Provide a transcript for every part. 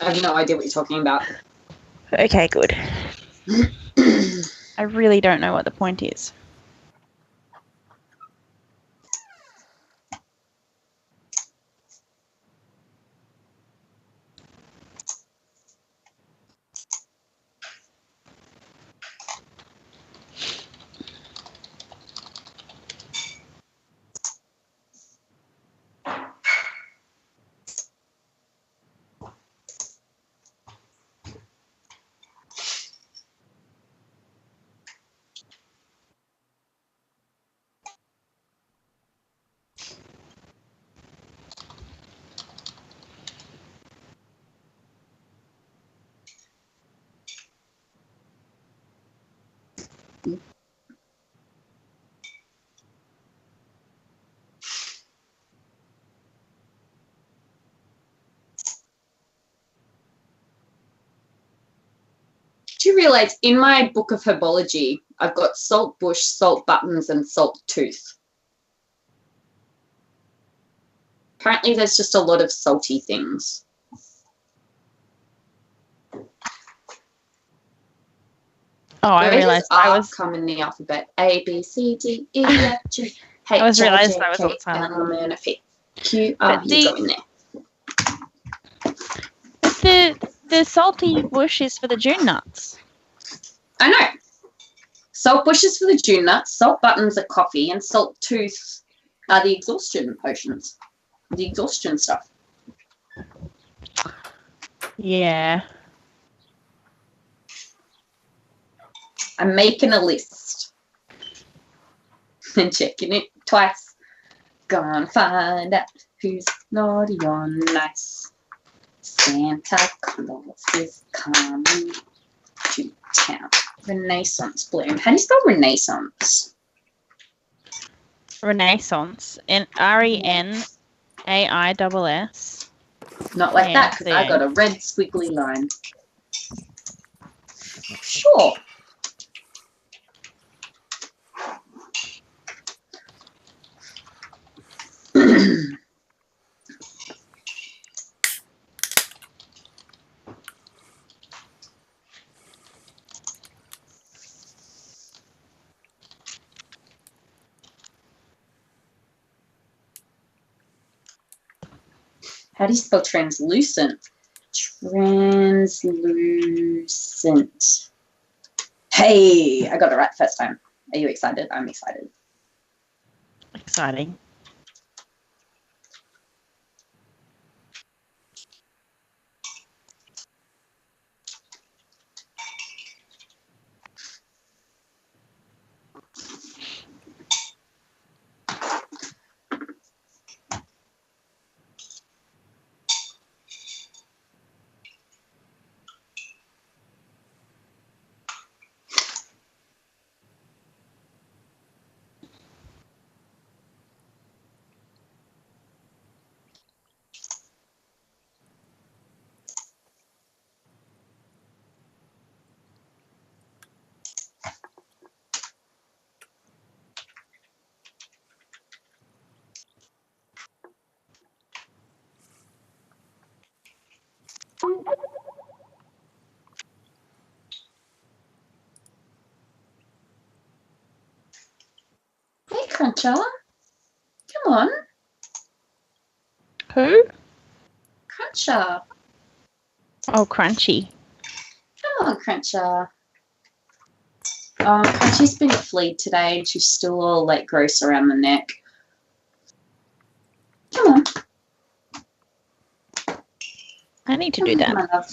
I have no idea what you're talking about. Okay, good. I really don't know what the point is. Do you realise in my book of herbology, I've got salt bush, salt buttons, and salt tooth? Apparently, there's just a lot of salty things. Oh, I realised I was come in the alphabet. A, B, C, D, E, F, G, H, I was realised I I was all silent. L, M, N, F, P, Q, R, you go in there. The salty bush is for the June nuts. I know. Salt bush is for the June nuts, salt buttons are coffee, and salt tooth are the exhaustion potions. The exhaustion stuff. Yeah. I'm making a list and checking it twice. Gonna find out who's naughty or nice. Santa Claus is coming to town. Renaissance bloom. How do you spell Renaissance? Renaissance. RENAISS. Not like that, because I got a red squiggly line. Sure. How do you spell translucent? Translucent. Hey, I got it right first time. Are you excited? I'm excited. Exciting. Hey, Cruncher. Come on. Who? Cruncher. Oh, Crunchy. Come on, Cruncher. Crunchy's been fleed today and she's still all like gross around the neck. Come on. I need to do that. My love.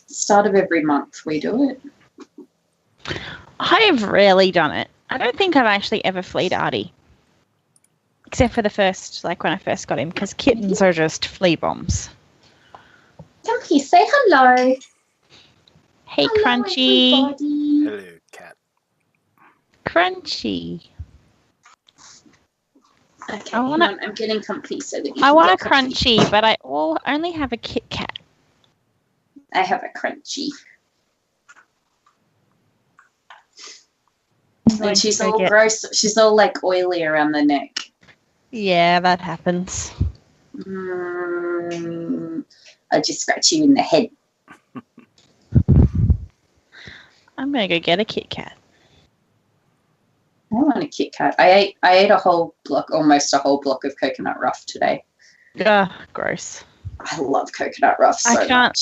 Start of every month we do it. I have rarely done it. I don't think I've actually ever fleed Artie. Except for the first, like when I first got him, because kittens are just flea bombs. Come here, say hello. Hey, Hello, Crunchy. everybody. Hello, cat. Crunchy. Okay, I'm getting comfy so that you I can want a get comfy. Crunchy, but I only have a Kit Kat. I have a Crunchy. And she's all gross. She's all like oily around the neck. Yeah, that happens. I'll just scratch you in the head. I'm gonna go get a Kit Kat. I want a Kit Kat. I ate almost a whole block of coconut rough today. Ugh, gross. I love coconut rough so much.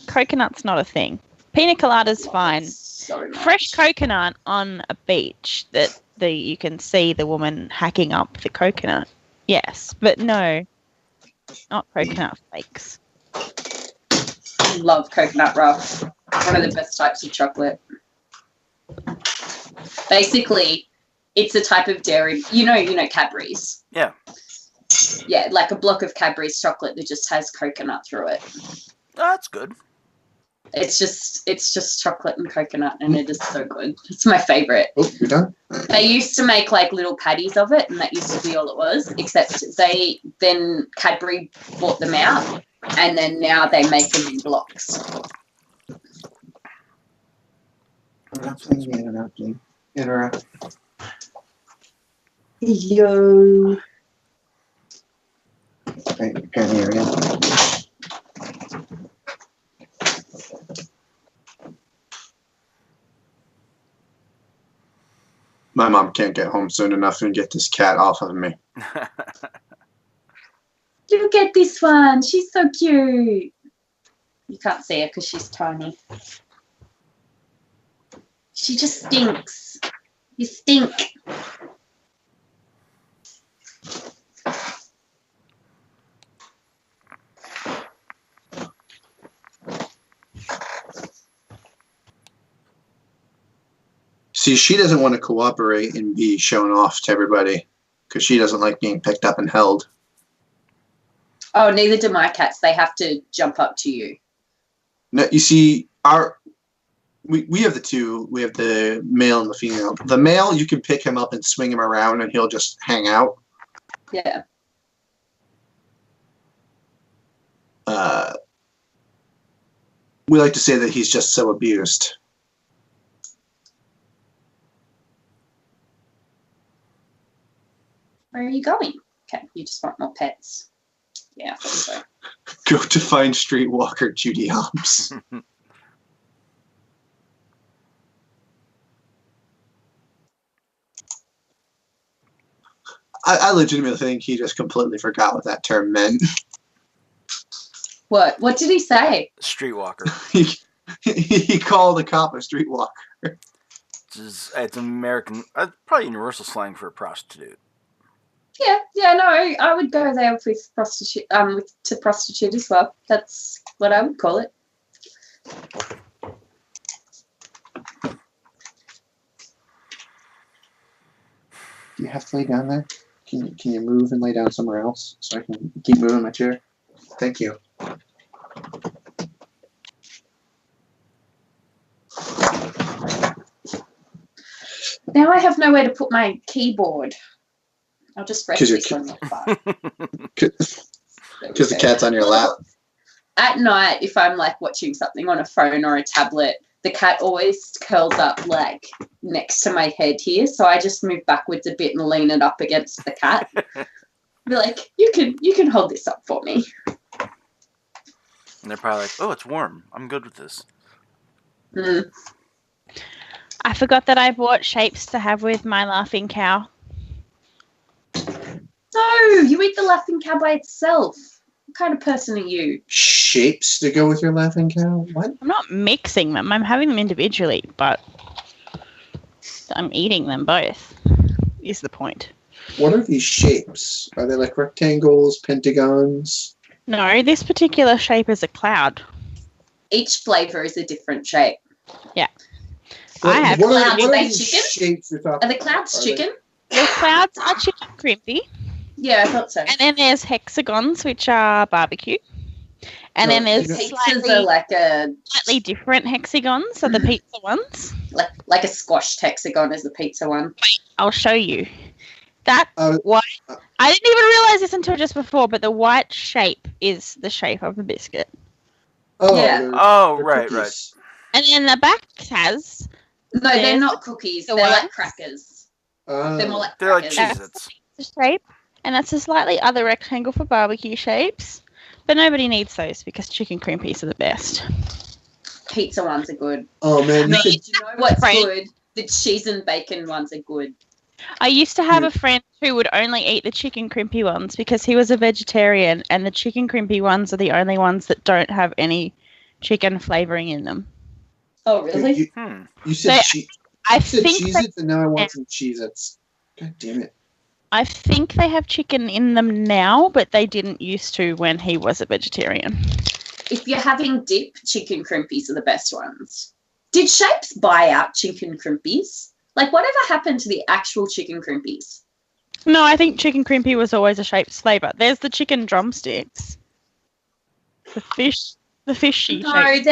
Coconut's not a thing. Pina colada's fine. So much. Fresh coconut on a beach that you can see the woman hacking up the coconut. Yes, but no, not coconut flakes. I love coconut rough. One of the best types of chocolate. Basically, it's a type of dairy. You know Cadbury's. Yeah. Yeah, like a block of Cadbury's chocolate that just has coconut through it. Oh, that's good. It's just chocolate and coconut, and it is so good. It's my favorite. Oh, you're done? They used to make like little patties of it, and that used to be all it was. Except Cadbury bought them out, and then now they make them in blocks. Interrupt. Hello. Right, you can't hear me. My mom can't get home soon enough and get this cat off of me. Look at this one. She's so cute. You can't see her because she's tiny. She just stinks. You stink. See, she doesn't want to cooperate and be shown off to everybody because she doesn't like being picked up and held. Oh, neither do my cats. They have to jump up to you. No, you see, we have the two. We have the male and the female. The male, you can pick him up and swing him around, and he'll just hang out. Yeah. We like to say that he's just so abused. Where are you going? Okay, you just want more pets. Yeah, I thought so. Go to find streetwalker Judy Hopps. I legitimately think he just completely forgot what that term meant. What? What did he say? Streetwalker. He called a cop a streetwalker. It's American, probably universal slang for a prostitute. Yeah, no, I would go there with prostitute, to prostitute as well. That's what I would call it. Do you have to lay down there? Can you move and lay down somewhere else so I can keep moving my chair? Thank you. Now I have nowhere to put my keyboard. I'll just rest this on your butt. Because the cat's on your lap. At night, if I'm like watching something on a phone or a tablet, the cat always curls up like next to my head here. So I just move backwards a bit and lean it up against the cat. Be like, you can hold this up for me. And they're probably like, oh, it's warm. I'm good with this. Mm. I forgot that I bought shapes to have with my laughing cow. No, you eat the laughing cow by itself. What kind of person are you? Shapes to go with your laughing cow? What? I'm not mixing them. I'm having them individually, but I'm eating them both, is the point. What are these shapes? Are they like rectangles, pentagons? No, this particular shape is a cloud. Each flavour is a different shape. Yeah. What, I have what clouds. are Are they these chicken? shapes you're talking Are the clouds about? chicken? The clouds are chicken crimpy. Yeah, I thought so. And then there's hexagons, which are barbecue. And then there's Pizzas are like slightly different hexagons, so the pizza ones. like a squashed hexagon is the pizza one. I'll show you. That What? I didn't even realize this until just before, but the white shape is the shape of the biscuit. Oh, Yeah. Oh, they're right, cookies. And then the back has No, they're There's not cookies. the They're like ones. crackers. Oh. They're more like They're like crackers. Cheez-Its. the shape, and that's a slightly other rectangle for barbecue shapes. But nobody needs those because chicken crimpies are the best. Pizza ones are good. Oh man, Do you know what's Right. good? The cheese and bacon ones are good. I used to have a friend who would only eat the chicken crimpy ones because he was a vegetarian, and the chicken crimpy ones are the only ones that don't have any chicken flavoring in them. Oh, really? You said I you said think Cheez-Its, and now I want some Cheez-Its. God damn it. I think they have chicken in them now, but they didn't used to when he was a vegetarian. If you're having dip, chicken crimpies are the best ones. Did Shapes buy out chicken crimpies? Like, whatever happened to the actual chicken crimpies? No, I think chicken crimpy was always a Shapes flavour. There's the chicken drumsticks. The fishy No, shape.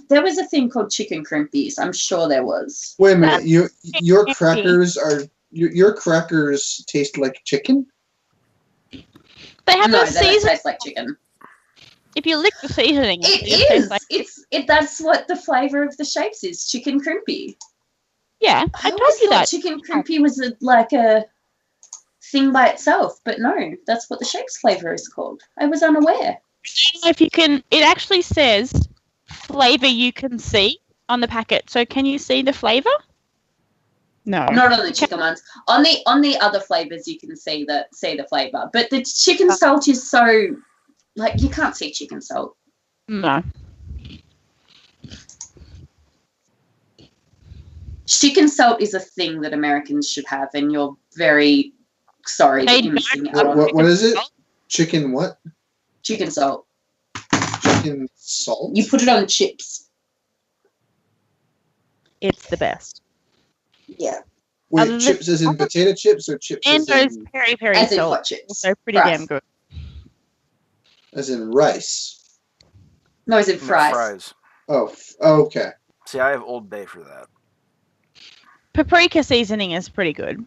there was a thing called chicken crimpies. I'm sure there was. Wait a minute. Your crispy. crackers are your crackers taste like chicken? They have No, the they don't season. taste like chicken. If you lick the seasoning, It tastes is. like That's what the flavour of the Shapes is. Chicken crimpy. yeah. I told you that. Chicken crimpy was like a thing by itself, but no, that's what the Shapes flavour is called. I was unaware. If you can, it actually says flavour you can see on the packet. So can you see the flavour? No. Not on the chicken ones. On the other flavours, you can see the flavour, but the chicken salt is so like you can't see chicken salt. No. Chicken salt is a thing that Americans should have, and you're very sorry that you're missing out on What is it? Chicken what? chicken salt. Chicken salt? You put it on chips. It's the best. Yeah. Wait, Other than- chips as in potato chips or chips And as those in, peri As in salt. hot chips. Also pretty Rice. damn good. as in rice? No, as in fries. Fries. Oh, okay. See, I have Old Bay for that. Paprika seasoning is pretty good.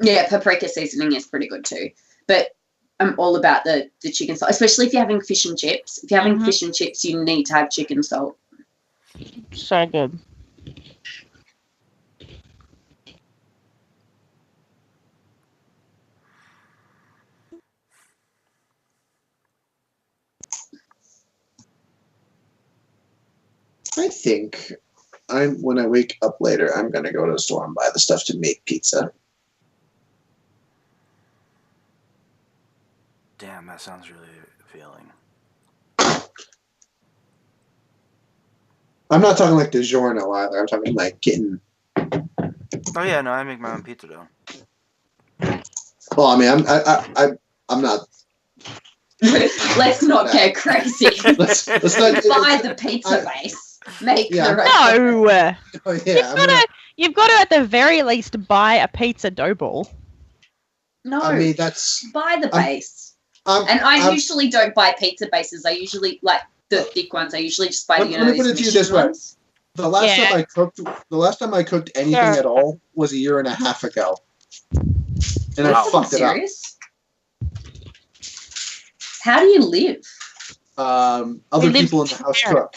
Yeah, paprika seasoning is pretty good too. But I'm all about the chicken salt, especially if you're having fish and chips. If you're having fish and chips, you need to have chicken salt. So good. I think when I wake up later, I'm gonna go to the store and buy the stuff to make pizza. Damn, that sounds really appealing. I'm not talking like DiGiorno either. I'm talking like getting. Oh yeah, no, I make my own pizza dough. Well, I mean, I'm not. Let's not get crazy. Let's not. Buy the pizza base. Make Yeah. the rest. No! Oh, yeah, You've got to at the very least buy a pizza dough ball. No, I mean, that's. buy the base. I'm, And I I'm- usually don't buy pizza bases. I usually like the thick ones. I usually just buy Let me put it to you this way. The last Yeah. time I cooked anything Sure. at all was a year and a half ago, and I Wow. fucked it up. Serious? How do you live? Other We live people in the house together. cook.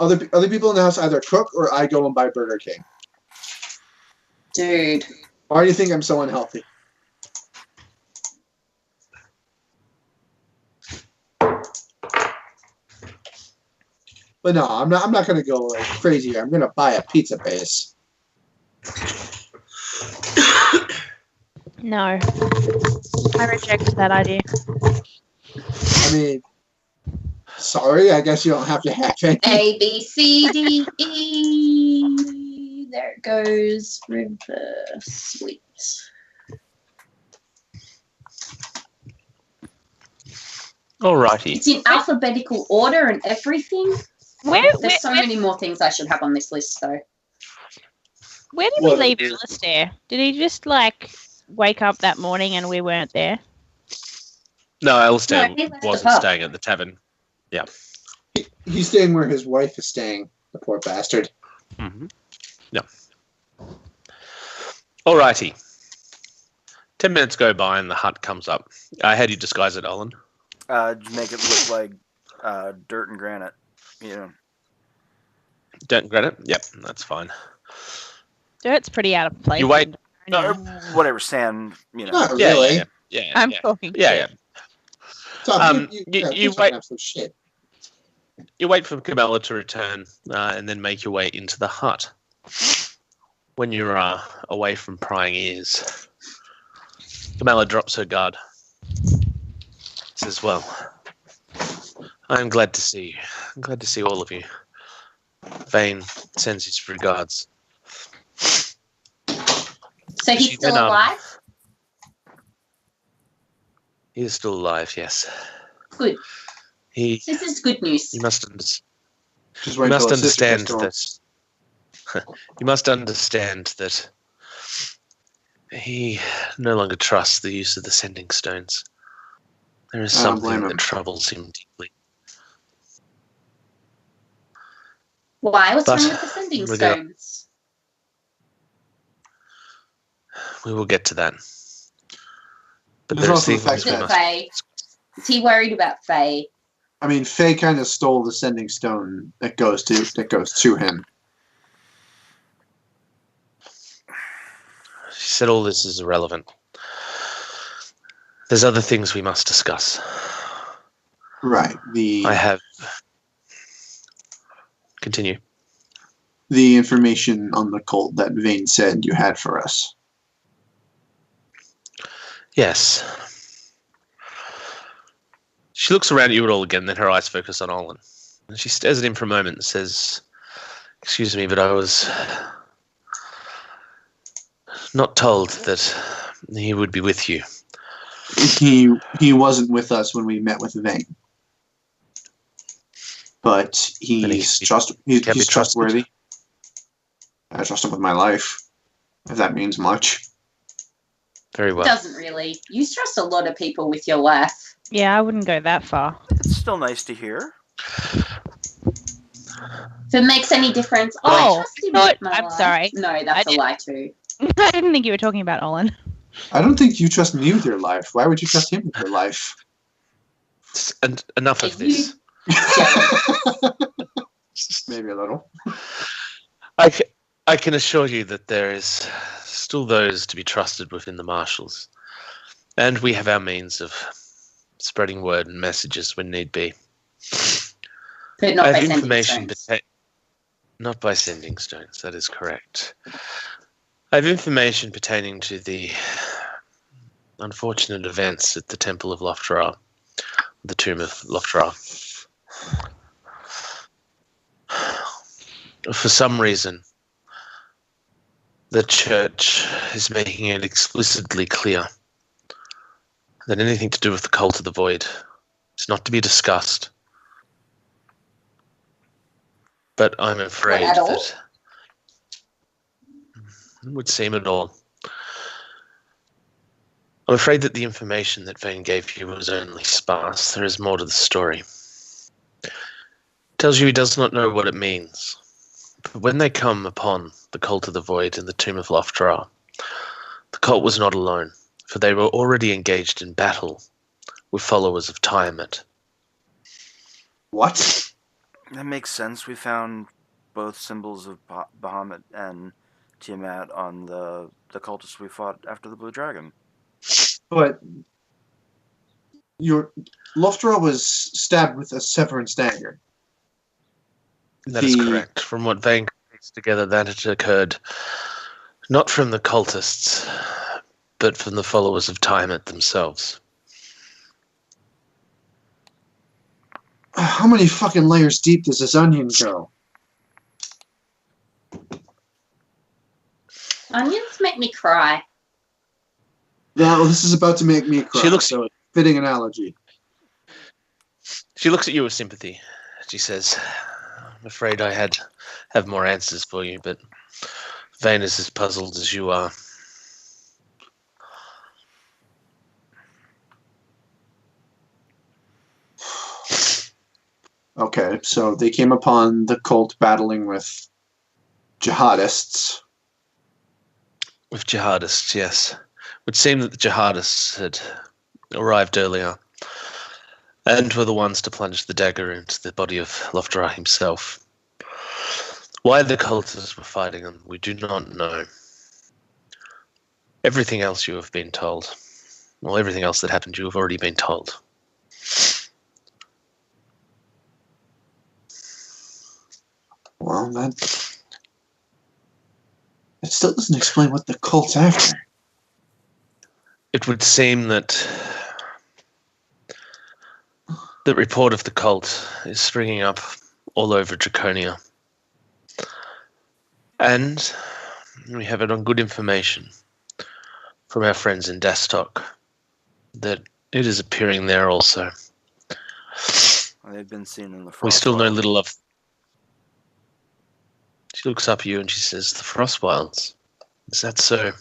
Other people in the house either cook or I go and buy Burger King. Dude. Why do you think I'm so unhealthy? But no, I'm not gonna go like crazy here. I'm gonna buy a pizza base. No. I reject that idea. I mean, sorry, I guess you don't have to have any. A, B, C, D, E. There it goes. River Sweet. Alrighty. It's in alphabetical order and everything. Where There's so many more things I should have on this list, though. did we What? leave Alistair? Did he just like wake up that morning and we weren't there? No, Alistair No, he left the wasn't pub. staying at the tavern. He's staying where his wife is staying. The poor bastard. Mm-hmm. Yeah. Alrighty. 10 minutes go by and the hut comes up. How do you disguise it, Olin? Just make it look like dirt and granite. You know. Don't granite? Yep, that's fine. Dirt's pretty out of place. You wait. Whatever, sand, you know. Not Yeah, really. yeah. I'm yeah. talking. Yeah, yeah. Tom, You you're wait. absolute shit. You wait for Camilla to return, and then make your way into the hut. When you're away from prying ears, Camilla drops her guard. Says, "Well, I'm glad to see you. I'm glad to see all of you. Vane sends his regards." So he's still alive? He is still alive, yes. Good. This is good news. You must Just wait until his sister understand gets to him. that. You must understand that he no longer trusts the use of the sending stones. There is I don't blame something him. that troubles him deeply. Why? What's But wrong with the sending we're stones? We will get to that. But There's there's also the fact Is things we it that- must. Faye? Is he worried about Faye? I mean, Faye kind of stole the sending stone that goes to him. She said all this is irrelevant. There's other things we must discuss. Right. I have. Continue. The information on the cult that Vane said you had for us. Yes. She looks around at you all again, then her eyes focus on Olin. And she stares at him for a moment and says, "Excuse me, but I was not told that he would be with you." He wasn't with us when we met with Vane. But Then he's be trustworthy. trusted. I trust him with my life, if that means much. Very well. Doesn't really. You trust a lot of people with your life. Yeah, I wouldn't go that far. It's still nice to hear. If it makes any difference, I Oh, trust him no, with my I'm life. sorry. No, that's I a lie too. I didn't think you were talking about Olin. I don't think you trust me with your life. Why would you trust him with your life? And enough of Are you this. jealous? Maybe a little. I can assure you that there is still those to be trusted within the Marshals. And we have our means of spreading word and messages when need be. But not I by have sending information, stones. not by sending stones, that is correct. I have information pertaining to the unfortunate events at the Temple of Loftrar, the Tomb of Loftrar. For some reason, the Church is making it explicitly clear that anything to do with the Cult of the Void is not to be discussed. But I'm afraid at all? that it would seem at all. I'm afraid that the information that Vane gave you was only sparse. There is more to the story. It tells you he does not know what it means. But when they come upon the Cult of the Void and the Tomb of Loftrar, the cult was not alone, for they were already engaged in battle with followers of Tiamat. What? That makes sense. We found both symbols of Bahamut and Tiamat on the cultists we fought after the Blue Dragon. But your Loftral was stabbed with a severance dagger. That is correct. From what Vane pieced together, that had occurred not from the cultists, but from the followers of Tiamat themselves. How many fucking layers deep does this onion go? Onions make me cry. Well, this is about to make me cry. She looks- so fitting analogy. She looks at you with sympathy. She says, "I'm afraid I have more answers for you, but Vane is as puzzled as you are." Okay, so they came upon the cult battling with jihadists. With jihadists, yes. It would seem that the jihadists had arrived earlier and were the ones to plunge the dagger into the body of Loftrar himself. Why the cultists were fighting them, we do not know. Everything else you have been told. Well, everything else that happened, you have already been told. Well, that still doesn't explain what the cult's after. It would seem that the report of the cult is springing up all over Draconia. And we have it on good information from our friends in Dastok that it is appearing there also. They've been seen in the Frostwilds. We still know little of... She looks up at you and she says, the Frostwilds. Is that so?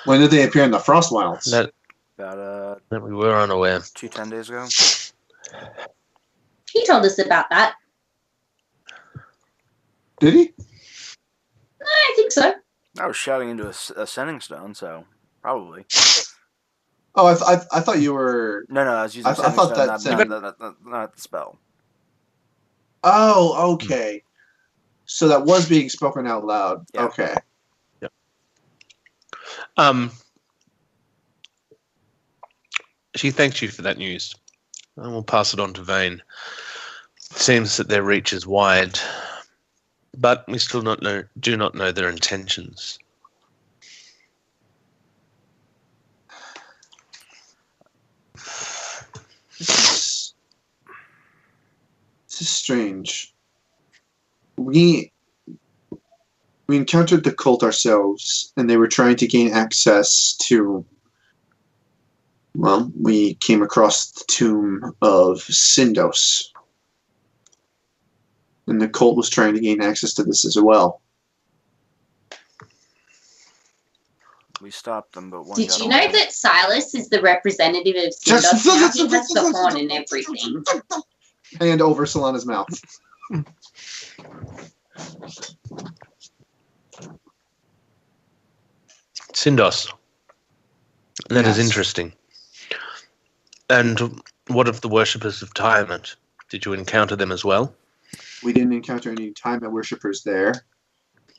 When did they appear in the Frostwilds? About That we were unaware. 10 days ago. He told us about that. Did he? I think so. I was shouting into a sending stone, so probably. Oh, I thought you were... No, I was using I sending thought stone, not the spell. Oh, okay. So that was being spoken out loud. Yeah. Okay. She thanks you for that news. I will pass it on to Vane. It seems that their reach is wide, but we still do not know their intentions. This is strange. We encountered the cult ourselves, and they were trying to gain access to... Well, we came across the tomb of Syndos. And the cult was trying to gain access to this as well. We stopped them, but one Did got you know away. that Silas is the representative of Syndos now? He has the horn and everything. Hand over Solana's mouth. Syndos. That is Yes. interesting. And what of the worshippers of Tiamat? Did you encounter them as well? We didn't encounter any Tiamat worshippers there.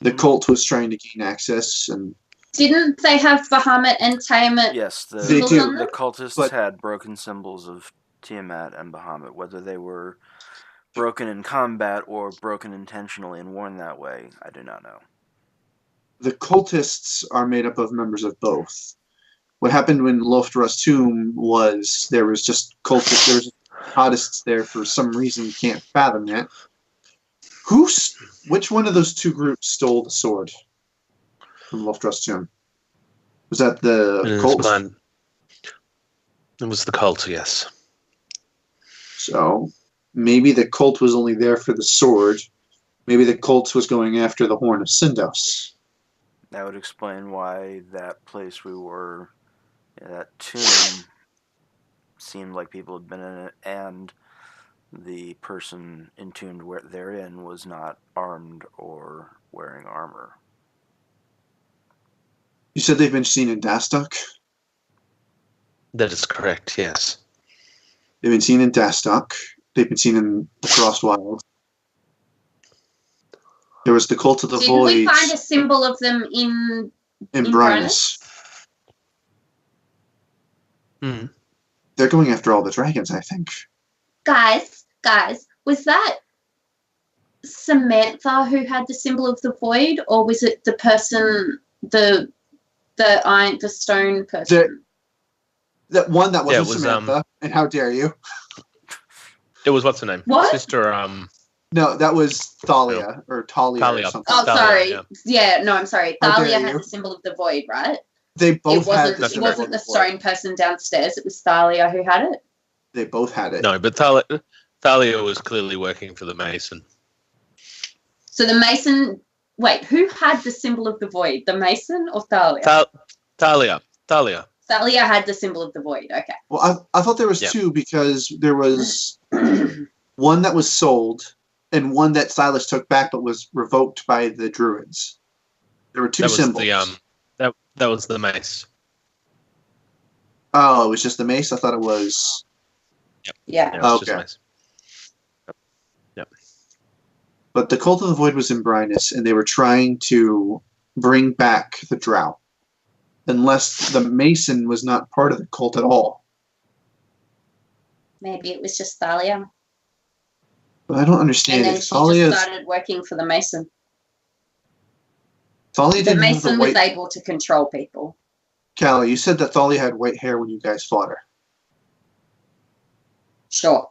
The cult was trying to gain access, and Didn't they have Bahamut and Tiamat? Yes, the They do. the cultists But- had broken symbols of Tiamat and Bahamut. Whether they were broken in combat or broken intentionally and worn that way, I do not know. the cultists are made up of members of both. What happened when Lofdra's tomb was there was just cultists, there was Protestants there for some reason we can't fathom that. Which one of those two groups stole the sword from Lofdra's tomb? Was that the cult? It was the cult, yes. So maybe the cult was only there for the sword. Maybe the cult was going after the horn of Syndos. That would explain why that place we were, that tomb, seemed like people had been in it, and the person entombed therein was not armed or wearing armor. You said they've been seen in Dastok? That is correct, yes. They've been seen in Dastok. They've been seen in the Frostwild. There was the Cult of the Did Void we find a symbol of them in in in Brynus. Hmm. They're going after all the dragons, I think. guys? Was that Samantha who had the symbol of the void, or was it the person, the stone person? That one that wasn't it was, Samantha. And how dare you? It was, what's her name? What? Sister, No, that was Thalia or Talia or Thalia. something. Oh, Thalia, sorry. yeah. Yeah, no, I'm sorry. How Thalia dare had you. the symbol of the void, right? They both had It the wasn't the stone person downstairs. It was Thalia who had it. They both had it. No, but Thalia was clearly working for the Mason. So the Mason. Wait, who had the symbol of the void? The Mason or Thalia? Thalia. Thalia had the symbol of the void. Okay. Well, I thought there was Yeah. two because there was one that was sold and one that Silas took back but was revoked by the Druids. There were two That was symbols. that was the mace. Oh, it was just the mace? I thought it was... Yeah. Yeah, it was just Okay. mace. But the Cult of the Void was in Brynus, and they were trying to bring back the Drow. Unless the Mason was not part of the cult at all. Maybe it was just Thalia. But I don't And understand then if she Thalia just started working for the Mason. Thalia The didn't have the Mason was white... able to control people. Callie, you said that Thalia had white hair when you guys fought her. Sure.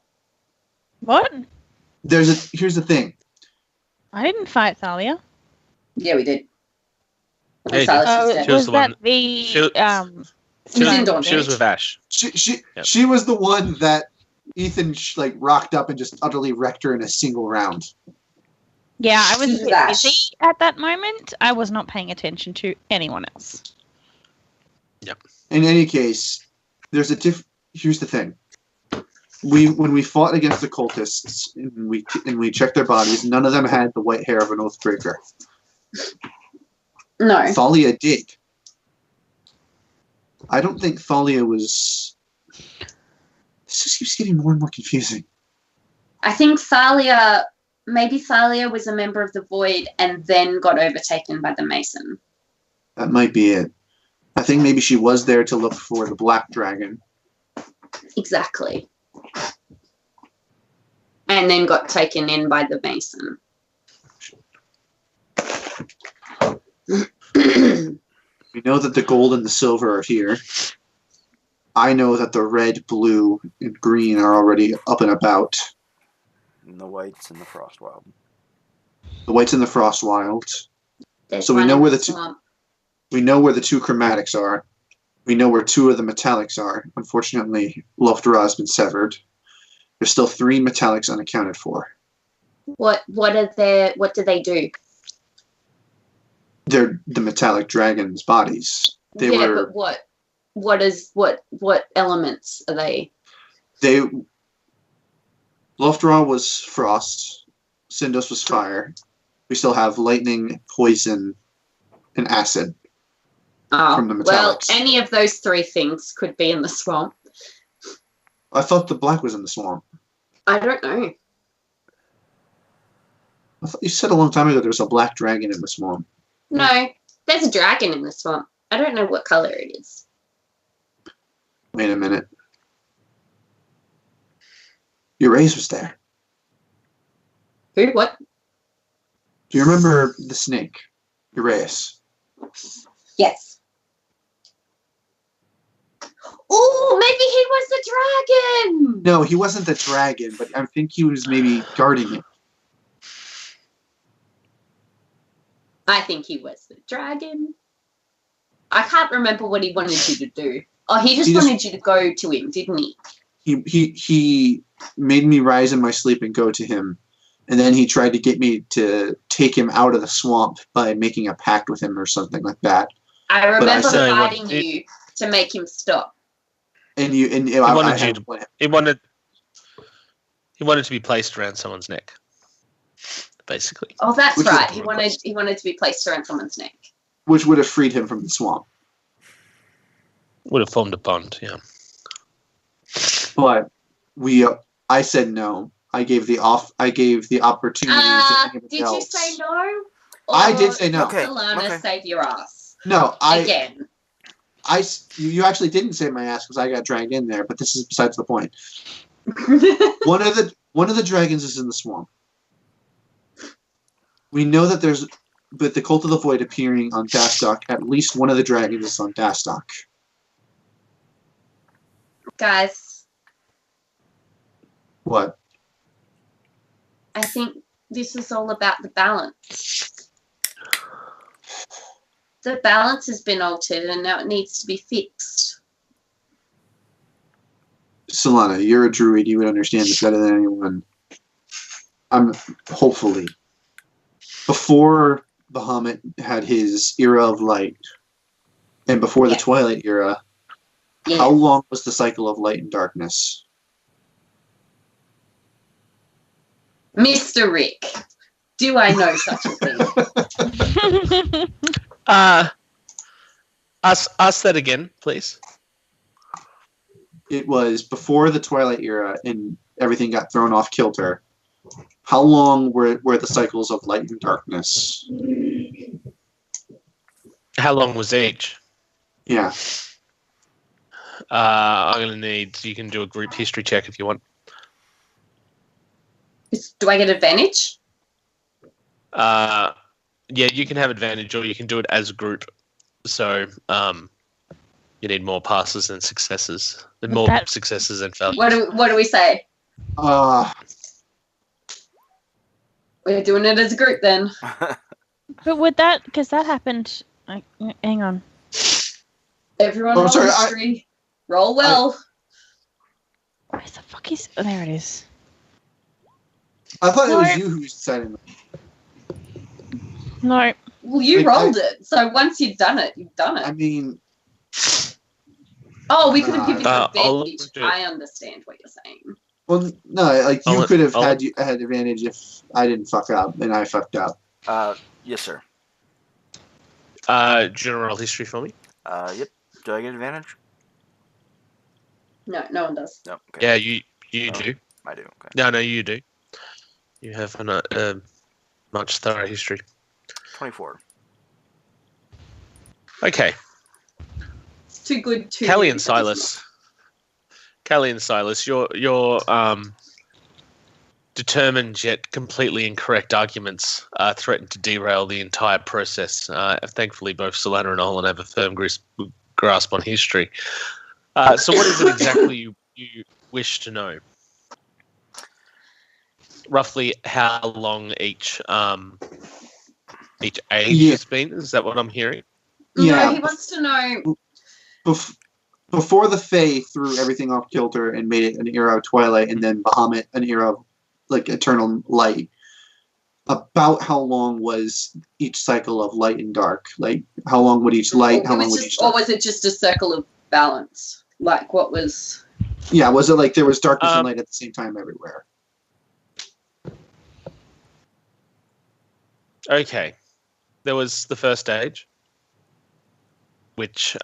What? Here's the thing. I didn't fight Thalia. Yeah, we did. Yeah, you Silas did. was Oh, dead. She was was the that one- the she was- She was in Dawn She was Age. with Ash. She Yep. was the one that Ethan rocked up and just utterly wrecked her in a single round. Yeah, I was a bit Ash. busy at that moment. I was not paying attention to anyone else. In any case, here's the thing. When we fought against the cultists and we checked their bodies, none of them had the white hair of an Oathbreaker. No. Thalia did. I don't think Thalia was... This just keeps getting more and more confusing. I think maybe Thalia was a member of the Void and then got overtaken by the Mason. That might be it. I think maybe she was there to look for the Black Dragon. Exactly. And then got taken in by the Mason. We know that the gold and the silver are here. I know that the red, blue, and green are already up and about. And the whites in the Frostwild. The white's in the Frostwild. There's So we one know in where the the two- swamp. We know where the two chromatics are. We know where two of the metallics are. Unfortunately, Lofdra has been severed. There's still 3 metallics unaccounted for. What do they do? They're the metallic dragon's bodies. They yeah, were but what elements are they? Lofdra was frost. Syndos was fire. We still have lightning, poison, and acid. Oh, From the well, metallics. any of those 3 things could be in the swamp. I thought the black was in the swamp. I don't know. I thought you said a long time ago there was a black dragon in the swamp. No, there's a dragon in the swamp. I don't know what color it is. Wait a minute. Uraze was there. Who? What? Do you remember the snake? Uraeus. Yes. Oh, maybe he was the dragon. No, he wasn't the dragon, but I think he was maybe guarding it. I think he was the dragon. I can't remember what he wanted you to do. Oh, he just wanted you to go to him, didn't he? He made me rise in my sleep and go to him, and then he tried to get me to take him out of the swamp by making a pact with him or something like that. I remember said- fighting you to make him stop. And He wanted to be placed around someone's neck, basically. Oh, that's Which right. was- He wanted to be placed around someone's neck. which would have freed him from the swamp. Would have formed a bond, yeah. But I said no. I gave the opportunity to anybody Did else. you say no? I Or did say no. Okay. Solana save your ass No, again. you actually didn't say my ass because I got dragged in there, but this is besides the point. One of the dragons is in the swamp. We know that but the Cult of the Void appearing on Dastok, at least one of the dragons is on Dastok. Guys, What? I think this is all about the balance. The balance has been altered and now it needs to be fixed. Solana, you're a druid. You would understand this better than anyone. Hopefully. Before Bahamut had his era of light, and before the Yeah. Twilight era, Yeah. how long was the cycle of light and darkness? Mr. Rick, do I know such a thing? Ask that again, please. It was before the Twilight era and everything got thrown off kilter. How long were the cycles of light and darkness? How long was each? Yeah. I'm going to need... You can do a group history check if you want. Do I get advantage? Yeah, you can have advantage, or you can do it as a group. So you need more passes than successes. More successes than failures. What do we say? We're doing it as a group then. But would that, because that happened. Hang on. Everyone roll history. Roll well. Where the fuck is? Oh, there it is. I thought it was you who decided. No. Well, you rolled it, so once you've done it, you've done it. I mean, we could have given you advantage. I understand what you're saying. Well, no, like you could have had advantage if I didn't fuck up and I fucked up. Yes, sir. General history for me. Yep. Do I get advantage? No one does. No. Okay. Yeah, you do. I do. Okay. No, you do. You have a much thorough history. 24. Okay. Too good. Callie and Silas, your determined yet completely incorrect arguments threaten to derail the entire process. Thankfully, both Solana and Olin have a firm grasp on history. So what is it exactly you wish to know? Roughly how long each age has been? Is that what I'm hearing? Yeah. No, he wants to know... Before the Fae threw everything off kilter and made it an era of twilight, and then Bahamut an era of eternal light, about how long was each cycle of light and dark? Like, how long would each light, how long would each dark? Or was it just a circle of balance? Like, what was... Yeah, was it like there was darkness and light at the same time everywhere? Okay. There was the first age, which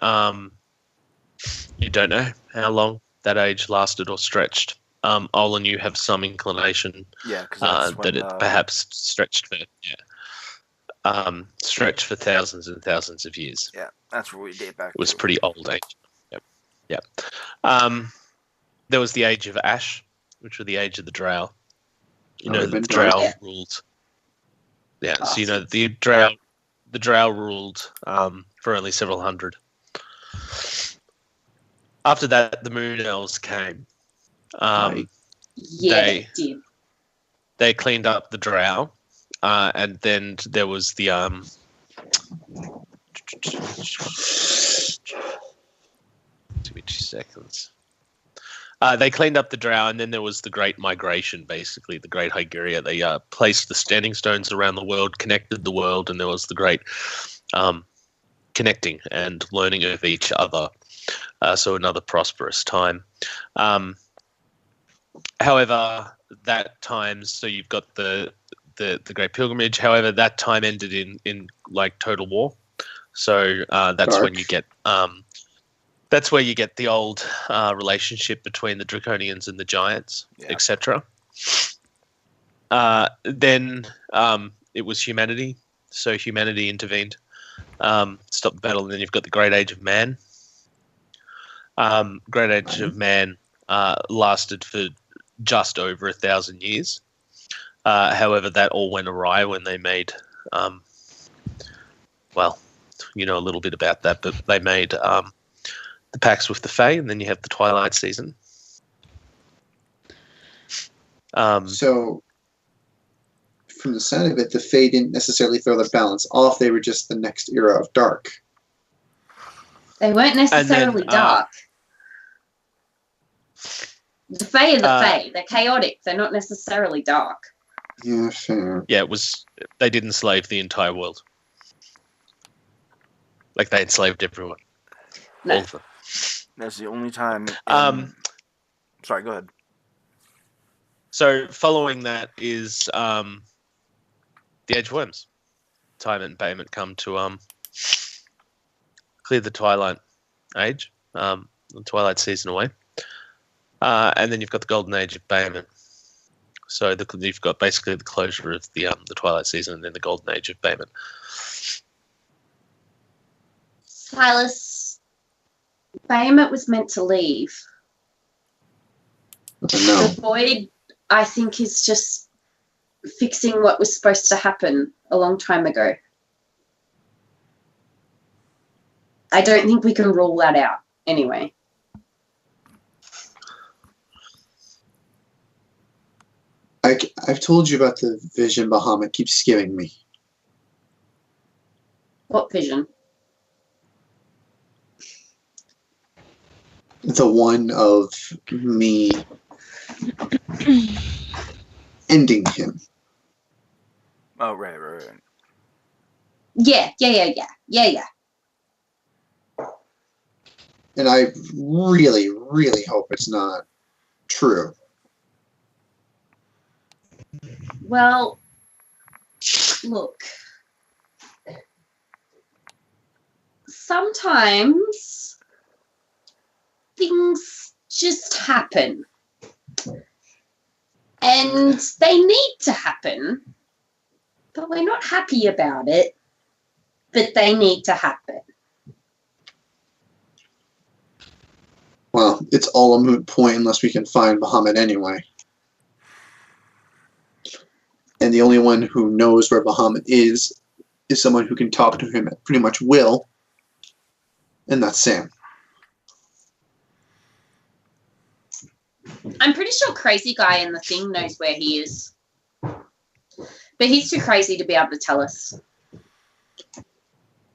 you don't know how long that age lasted or stretched. Olin, you have some inclination that it perhaps stretched for thousands and thousands of years. Yeah, that's where we date back. It was pretty old age. Yep. There was the age of Ash, which was the age of the Drow. You know, the Drow ruled. Yeah, so you know the Drow ruled for only several hundred. After that, the Moon Elves came. They cleaned up the Drow, and then there was the Give me 2 seconds. They cleaned up the Drow, and then there was the Great Migration, basically, the Great Hygeria. They placed the standing stones around the world, connected the world, and there was the great connecting and learning of each other. So another prosperous time. However, that time, so you've got the Great Pilgrimage. However, that time ended in like total war. So that's Dark. When you get that's where you get the old relationship between the Draconians and the Giants, etc. Then it was humanity. So humanity intervened, stopped the battle, and then you've got the Great Age of Man. Great Age of Man lasted for just over 1,000 years. However, that all went awry when they made, well, you know a little bit about that, but they made the pacts with the Fae, and then you have the Twilight season. So, from the sound of it, the Fae didn't necessarily throw the balance off. They were just the next era of dark. They weren't necessarily dark. The Fae are the Fae. They're chaotic. They're not necessarily dark. Yeah, fair. Yeah, it was. They did enslave the entire world. Like they enslaved everyone. No. All of them. That's the only time. Sorry, go ahead. So following that is the Age of Worms. Time and Payment come to clear the Twilight Age, the Twilight season away. And then you've got the Golden Age of Behemoth. So you've got basically the closure of the Twilight season and then the Golden Age of Behemoth. Silas, Behemoth was meant to leave. No. The Void, I think, is just fixing what was supposed to happen a long time ago. I don't think we can rule that out anyway. I've told you about the vision Bahamut keeps giving me. What vision? The one of me ending him. Oh, right. Yeah. And I really, really hope it's not true. Well, look. Sometimes things just happen. And they need to happen. But we're not happy about it. But they need to happen. Well, it's all a moot point unless we can find Bahamut anyway. And the only one who knows where Bahamut is someone who can talk to him at pretty much will, and that's Sam. I'm pretty sure Crazy Guy in the thing knows where he is. But he's too crazy to be able to tell us.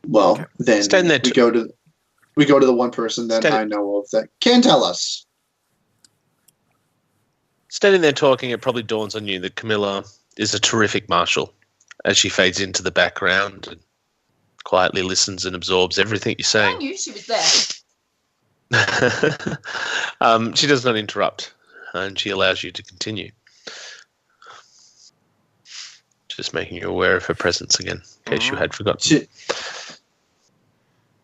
Well, then we go to the one person that I know of that can tell us. Standing there talking, it probably dawns on you that Camilla is a terrific marshal as she fades into the background and quietly listens and absorbs everything you're saying. I knew she was there. She does not interrupt, and she allows you to continue. Just making you aware of her presence again, in case you had forgotten.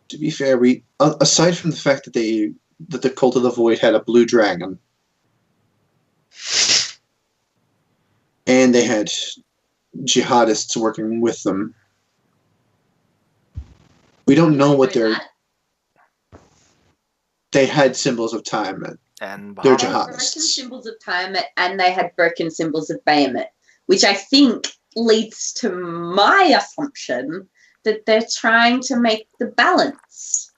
To be fair, we aside from the fact that the Cult of the Void had a blue dragon, and they had jihadists working with them, we don't know what they had symbols of time and they're Broken jihadists. symbols of time, and they had broken symbols of Bahamut, which I think leads to my assumption that they're trying to make the balance,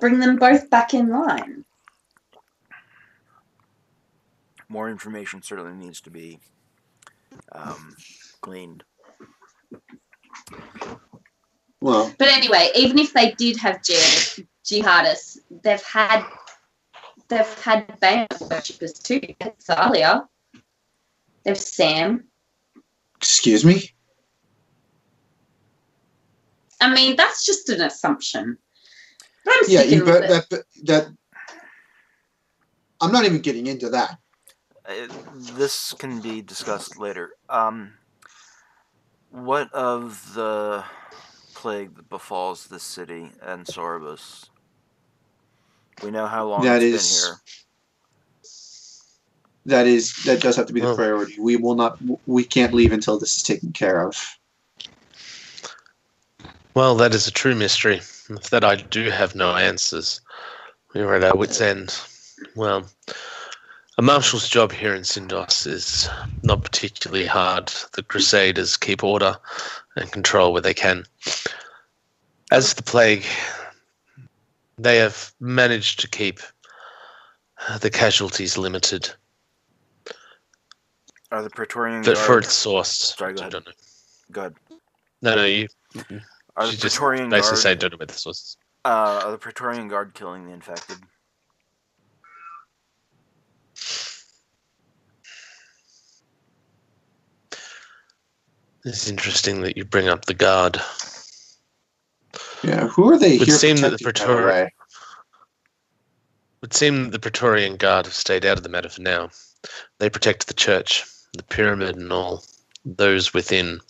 bring them both back in line. More information certainly needs to be gleaned. Well, But anyway, even if they did have jihadists, they've had Bahamut worshippers too. Thalia. There's Sam. excuse me? I mean, that's just an assumption. But I'm Yeah, sticking with it. that I'm not even getting into that. This can be discussed later. What of the plague that befalls this city and Sorobus? We know how long it's been here. That does have to be the priority. We can't leave until this is taken care of. Well, that is a true mystery. For that I do have no answers. We were at our wits' end. Well, a marshal's job here in Syndos is not particularly hard. The Crusaders keep order and control where they can. As for the plague, they have managed to keep the casualties limited. Are the Praetorian But Guard... for its source, Sorry, go I ahead. don't know. Go ahead. No, you... Are the She just Praetorian basically Guard... say don't know where the source is. Are the Praetorian Guard killing the infected? It's interesting that you bring up the guard. Yeah, who are they It would here seem that the protecting, by the way? It would seem that the Praetorian Guard have stayed out of the matter for now. They protect the church, the pyramid, and all those within.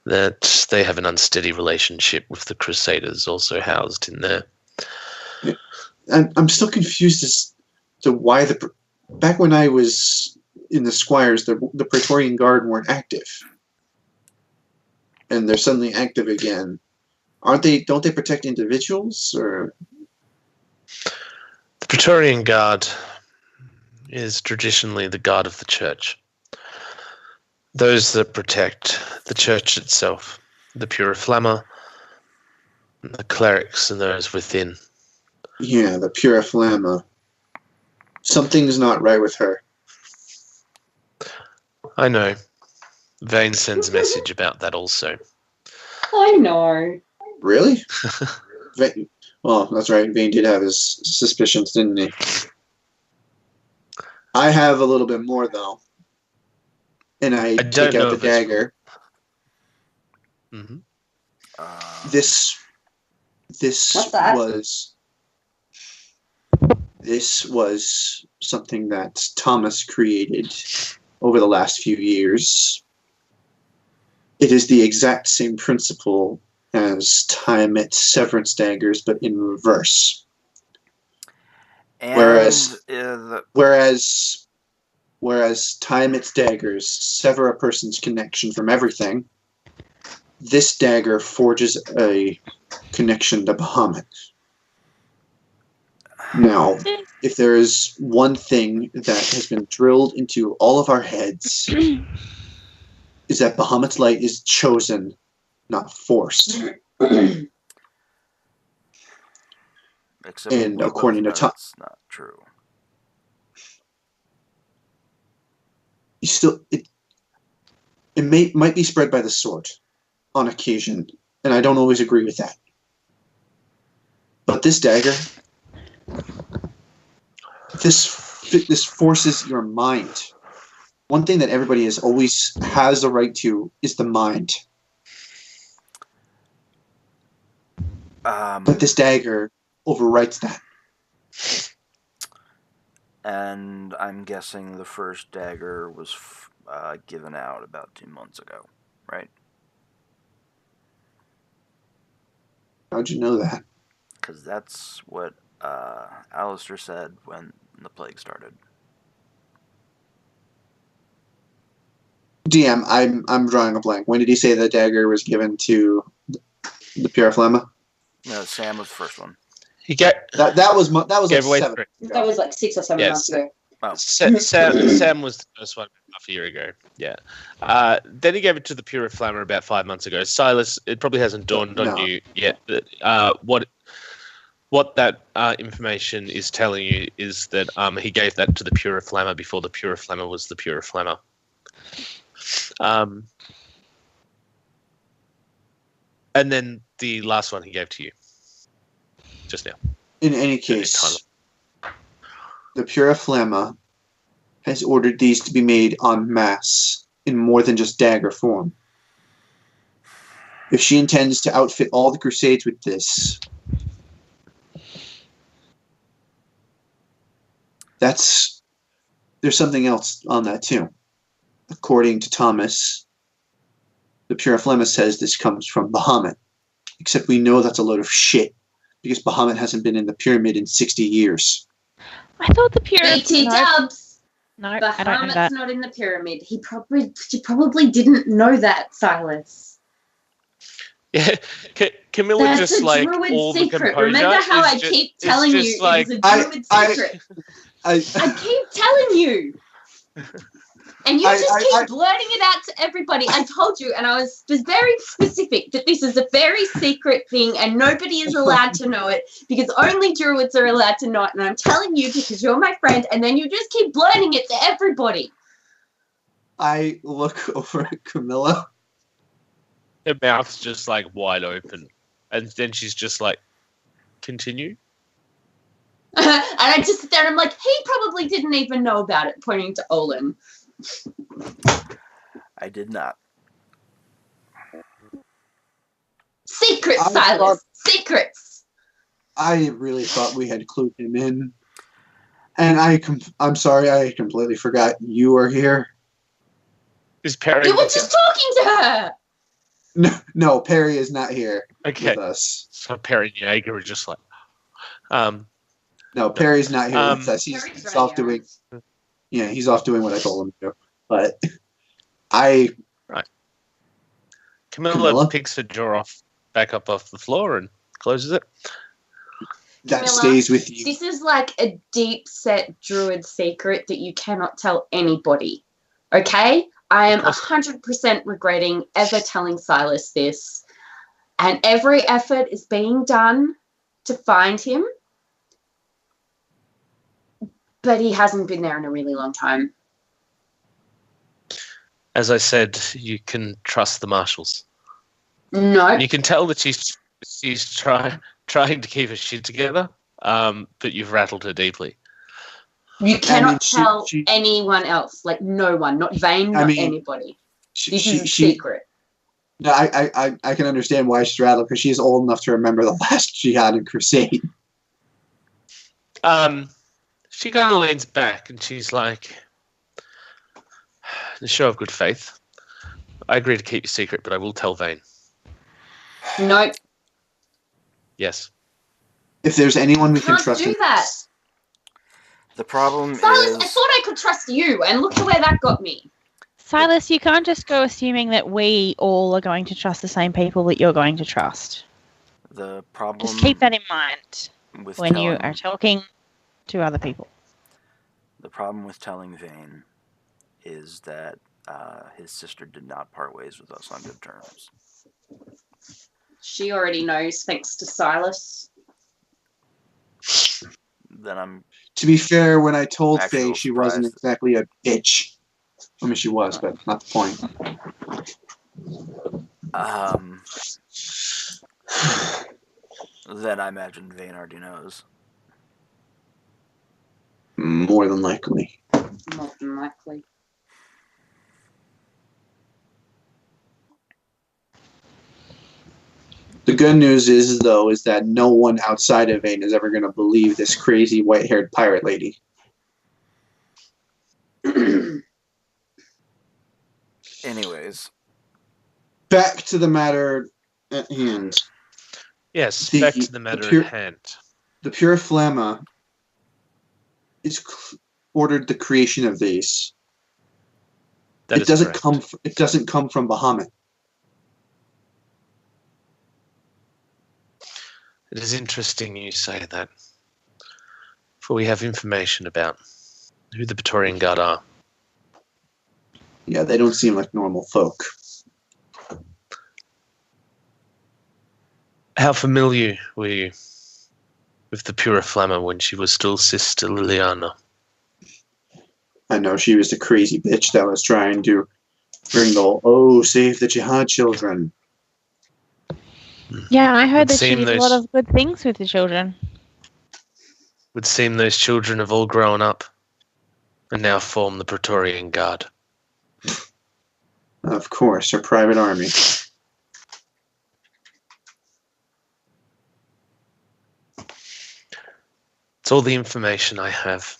That they have an unsteady relationship with the Crusaders, also housed in there. I'm still confused as to why back when I was in the Squires, the Praetorian Guard weren't active, and they're suddenly active again. Aren't they? Don't they protect individuals? Or The Praetorian Guard is traditionally the guard of the church. Those that protect the church itself, the Pura Flamma, The clerics and those within. Yeah, the Pura Flamma. Something's not right with her. I know. Vane sends a message about that also. I know. Really? Well, that's right. Vane did have his suspicions, didn't he? I have a little bit more, though. And I don't take know out the if it's- dagger. Hmm. This What's that? was something that Thomas created over the last few years. It is the exact same principle as Time-It severance daggers, but in reverse. And Whereas- the, Whereas Time-It's daggers sever a person's connection from everything, this dagger forges a connection to Bahamut. Now, if there is one thing that has been drilled into all of our heads, is that Bahamut's light is chosen, not forced. except And we both according to know Tom- that's not true. You still, it might be spread by the sword on occasion, and I don't always agree with that. But this dagger, this forces your mind. One thing that everybody always has the right to is the mind. But this dagger overwrites that. And I'm guessing the first dagger was given out about 2 months ago, right? How'd you know that? Because that's what Alistair said when the plague started. DM, I'm drawing a blank. When did he say the dagger was given to the Pura Flamma? No, Sam was the first one. He gave, That was like gave away 7. three. That was like 6 or 7 Yes. months ago. Oh, Sam was the first one half a year ago. Yeah. Then he gave it to the Pura Flamma about 5 months ago. Silas, it probably hasn't dawned on No. you yet that what that information is telling you is that he gave that to the Pura Flamma before the Pura Flamma was the Pura Flamma. And then the last one he gave to you just now. In any case, the Pura Flamma has ordered these to be made en masse in more than just dagger form. If she intends to outfit all the Crusades with this, there's something else on that too. According to Thomas, the Pura Flamma says this comes from Bahamut. Except we know that's a load of shit, because Bahamut hasn't been in the pyramid in 60 years. I thought the Pura. BT No, Dubs! no, I don't know Bahamut's that. not in the pyramid. She probably didn't know that, Silas. Yeah, Camilla That's just a like druid all the secret. composure. Remember how is I ju- keep it's telling you just it like, was a druid secret? I keep telling you. And you just keep blurting it out to everybody. I told you, and I was very specific that this is a very secret thing and nobody is allowed to know it because only druids are allowed to know it. And I'm telling you because you're my friend, and then you just keep blurting it to everybody. I look over at Camilla. her mouth's just like wide open, and then she's just like, "Continue." And I just sit there and I'm like, he probably didn't even know about it, pointing to Olin. I did not. Secrets, I Silas. thought- Secrets. I really thought we had clued him in. And I'm sorry, I completely forgot you were here. Is Perry? You were just talking to her. No, Perry is not here Okay. with us. So Perry and Jaeger are just like, No, Perry's not here with us. Perry's He's running off doing. errands. Yeah, he's off doing what I told him to do. But Camilla Camilla? picks her jaw back up off the floor and closes it. that Camilla, stays with you. This is like a deep set druid secret that you cannot tell anybody. Okay? I am 100% regretting ever telling Silas this. And every effort is being done to find him. But he hasn't been there in a really long time. As I said, you can trust the marshals. No. You can tell that she's trying to keep her shit together, but you've rattled her deeply. You cannot tell anyone else, like no one, not Vane, not anybody. This is a secret. No, I can understand why she's rattled, because she's old enough to remember the last jihad and crusade. She kind of leans back and she's like, in a show of good faith, I agree to keep your secret, but I will tell Vane. Nope. Yes. If there's anyone we can trust. Can't do that. The problem Silas, is... I thought I could trust you, and look to where that got me. Silas, you can't just go assuming that we all are going to trust the same people that you're going to trust. The problem... Just keep that in mind when you are talking to other people. The problem with telling Vane is that his sister did not part ways with us on good terms. She already knows, thanks to Silas. Then I'm... To be fair, when I told Actual Faye, she wasn't surprise. exactly a bitch. I mean, she was, but not the point. Then I imagine Vane already knows. More than likely. More than likely. The good news is that no one outside of Vane is ever going to believe this crazy white-haired pirate lady. Anyways. Back to the matter at hand. Yes, back to the matter at hand. The Pure Flamma ordered the creation of these. It doesn't come from Bahamut. It is interesting you say that, for we have information about who the Praetorian Guard are. Yeah, they don't seem like normal folk. How familiar were you with the Pure Flamma when she was still Sister Liliana? I know she was the crazy bitch that was trying to bring the save the jihad children. Yeah, I heard that she did a lot of good things with the children. Would seem those children have all grown up and now form the Praetorian Guard. Of course, her private army. It's all the information I have.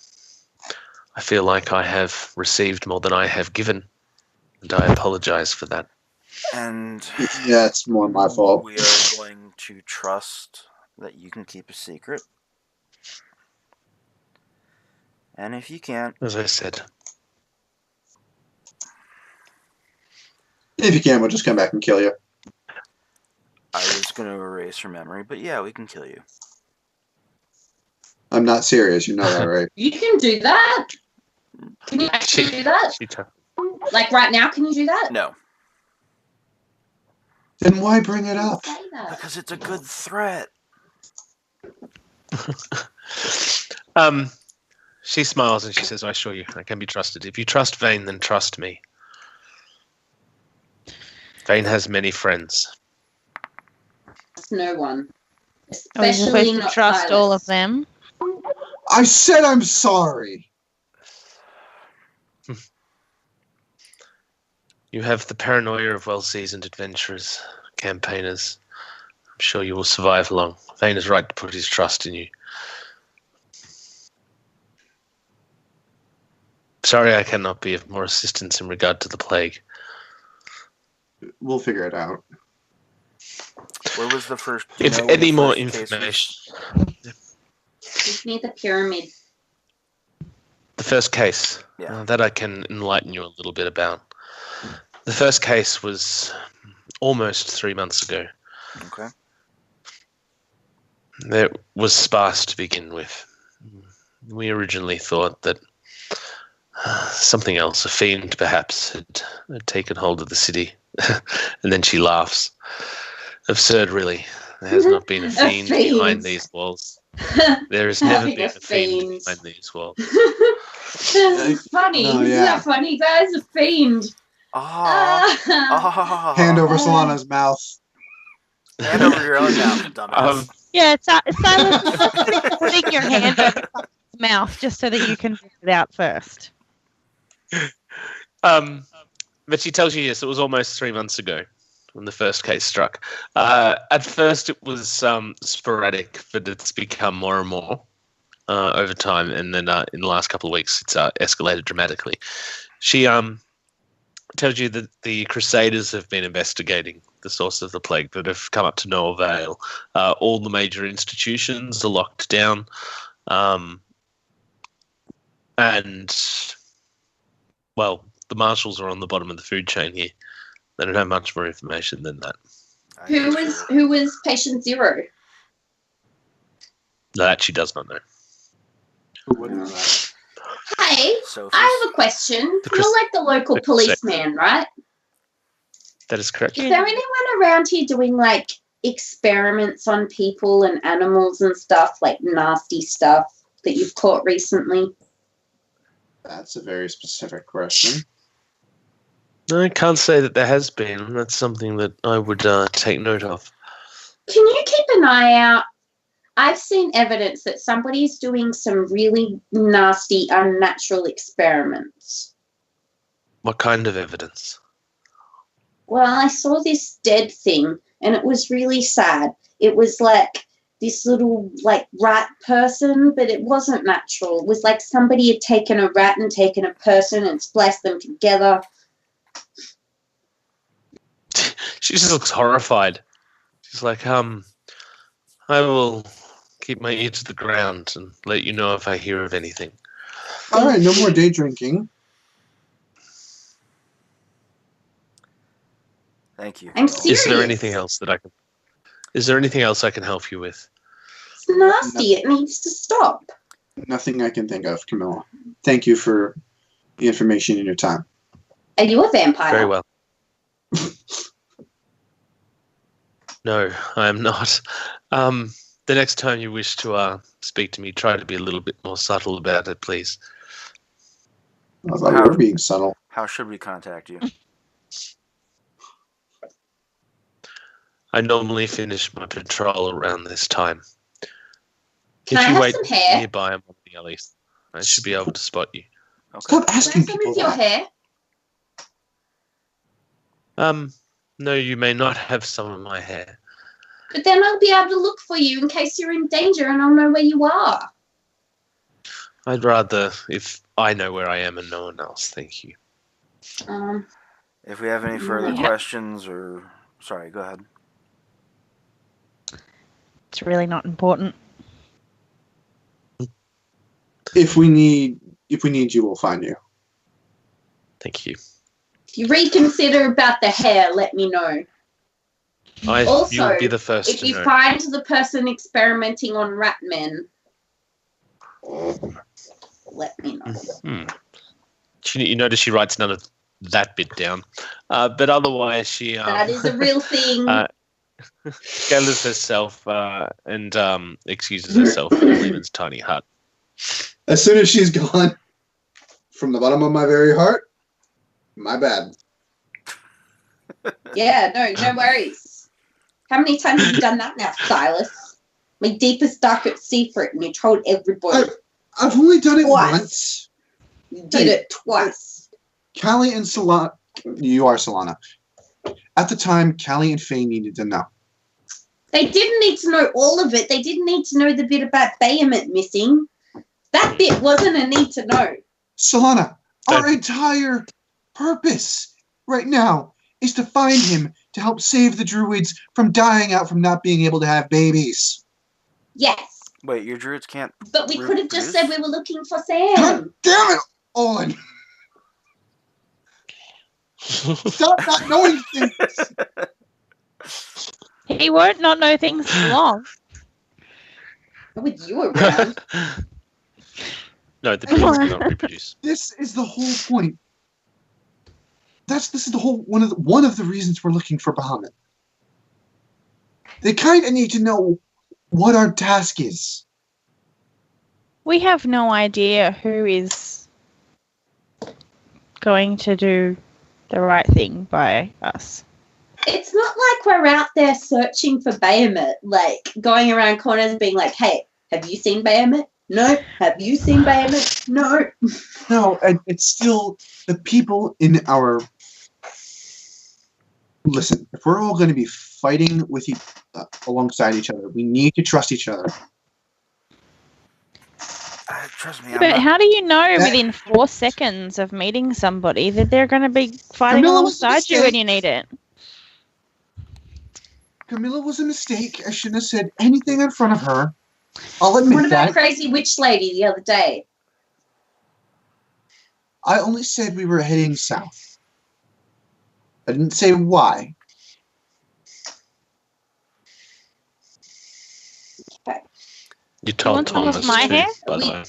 I feel like I have received more than I have given, and I apologize for that. And yeah, it's more my fault. We are going to trust that you can keep a secret. And if you can't... As I said. If you can't, we'll just come back and kill you. I was going to erase her memory, but yeah, we can kill you. I'm not serious, you know that, right? You can do that? Can you actually do that? Like right now, can you do that? No. Then why bring it up? Because it's a good threat. She smiles and she says, I assure you, I can be trusted. If you trust Vane, then trust me. Vane has many friends. No one. Are we Especially supposed not to trust Silas. all of them? I said I'm sorry. You have the paranoia of well-seasoned adventurers, campaigners. I'm sure you will survive long. Vane is right to put his trust in you. Sorry I cannot be of more assistance in regard to the plague. We'll figure it out. Where was the first... If any more information... Just near the pyramid. The first case. Yeah. That I can enlighten you a little bit about. The first case was almost 3 months ago. Okay. It was sparse to begin with. We originally thought that something else, a fiend perhaps, had taken hold of the city. And then she laughs. Absurd, really. There has not been a fiend behind fiend. these walls. There has never Having been a a fiend fiend. behind these walls. That's funny. No, Isn't yeah. that funny, guys? A fiend. Ah. Ah. Hand over Solana's mouth. Hand over your own mouth, dumbass. Yeah, it's Silas putting your hand over someone's mouth just so that you can get it out first. But she tells you, yes, it was almost 3 months ago when the first case struck. At first, it was sporadic, but it's become more and more over time. And then in the last couple of weeks, it's escalated dramatically. She tells you that the Crusaders have been investigating the source of the plague, but have come up to no avail. All the major institutions are locked down. And, well, the marshals are on the bottom of the food chain here. They don't have much more information than that. Who was patient 0? That she does not know. Who wouldn't know that? Hey, Sophie's. I have a question. You're like the local policeman, right? That is correct. Is there anyone around here doing like experiments on people and animals and stuff, like nasty stuff that you've caught recently? That's a very specific question. No, I can't say that there has been. That's something that I would take note of. Can you keep an eye out? I've seen evidence that somebody's doing some really nasty, unnatural experiments. What kind of evidence? Well, I saw this dead thing, and it was really sad. It was like this little, like, rat person, but it wasn't natural. It was like somebody had taken a rat and taken a person and spliced them together. She just looks horrified. She's like, I will keep my ear to the ground and let you know if I hear of anything. All right, no more day drinking. Thank you. I'm serious. Is there anything else that I can? Is there anything else I can help you with? It's nasty. It needs to stop. Nothing I can think of, Camilla. Thank you for the information and your time. Are you a vampire? Very well. No, I am not. The next time you wish to speak to me, try to be a little bit more subtle about it, please. I thought you were being subtle. How should we contact you? I normally finish my patrol around this time. Can If I you have wait some hair? nearby a moment, at least, I should be able to spot you. Okay. Stop Can I asking have some people of your that. hair? No, you may not have some of my hair. But then I'll be able to look for you in case you're in danger and I'll know where you are. I'd rather if I know where I am and no one else. Thank you. If we have any further Yeah. questions or... Sorry, go ahead. It's really not important. If we need you, we'll find you. Thank you. If you reconsider about the hair, let me know. Also, you'll be the first If to you know. find the person experimenting on rat men, let me know. You notice she writes none of that bit down. But otherwise, she That is a real thing. gathers herself and excuses herself from Lehman's tiny hut. As soon as she's gone, from the bottom of my very heart, my bad. Yeah, no worries. How many times have you done that now, Silas? My deepest, darkest secret, and you told everybody. I've only done it Twice. once. You did it twice. Callie and Solana, you are Solana. At the time, Callie and Faye needed to know. They didn't need to know all of it. They didn't need to know the bit about Behemoth missing. That bit wasn't a need to know. Solana, our entire purpose right now is to find him to help save the druids from dying out from not being able to have babies. Yes, Wait, your druids can't... but we could have just said we were looking for God Sam. damn it, Olin! Stop not knowing things! He won't not know things for long. Not with you around. No, the druids cannot reproduce. This is the whole point. This is the whole one of the reasons we're looking for Bahamut. They kind of need to know what our task is. We have no idea who is going to do the right thing by us. It's not like we're out there searching for Bahamut, like going around corners and being like, hey, have you seen Bahamut? No. Have you seen Bahamut? No. No, it's still the people in our... Listen, if we're all going to be fighting with alongside each other, we need to trust each other. Trust me. But how do you know within 4 seconds of meeting somebody that they're going to be fighting Camilla was a alongside you when mistake. you need it? Camilla was a mistake. I shouldn't have said anything in front of her. I'll admit What about that. Crazy Witch Lady the other day? I only said we were heading south. I didn't say why. You told want some of Thomas, my too, hair? by the way.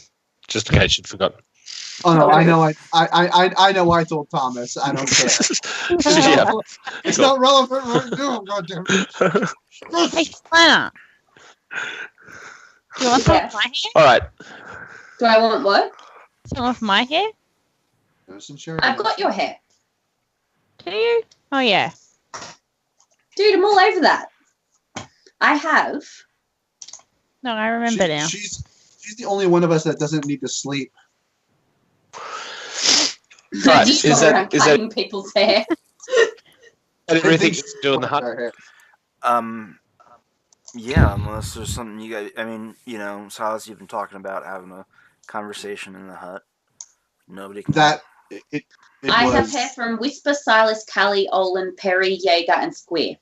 Just in case you'd forgotten. Oh no, I know. I know. I told Thomas. I don't care. Yeah. It's not relevant. What we're doing, goddamn. Hey, Spanner. Do you want some Yeah. of my hair? All right. Do I want what? Some of my hair? I've got your hair. Do you? Oh, yeah. Dude, I'm all over that. I have. No, I remember now. She's the only one of us that doesn't need to sleep. Right, You is go that- around is that- cutting people's hair. Everything to do in the hut? Yeah, unless there's something you guys... I mean, you know, Silas, you've been talking about having a conversation in the hut. Nobody can... It I have was- hair from Whisper, Silas, Callie, Olin, Perry, Jaeger, and Square.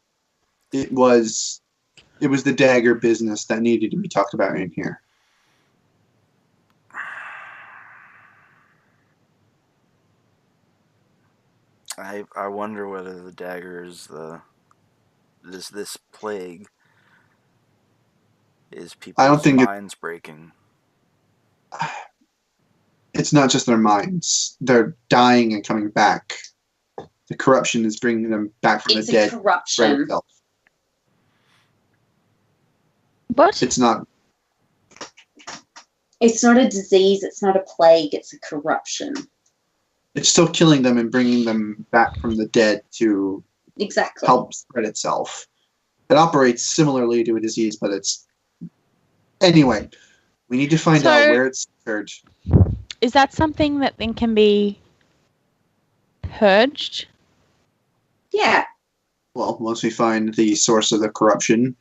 It was the dagger business that needed to be talked about in here. I wonder whether the dagger is this plague is people's I don't think minds breaking. It's not just their minds; they're dying and coming back. The corruption is bringing them back from It's the dead. a corruption. Itself. What? It's not. It's not a disease. It's not a plague. It's a corruption. It's still killing them and bringing them back from the dead to Exactly. help spread itself. It operates similarly to a disease, but it's... Anyway, we need to find out where it's occurred. Is that something that then can be purged? Yeah. Well, once we find the source of the corruption,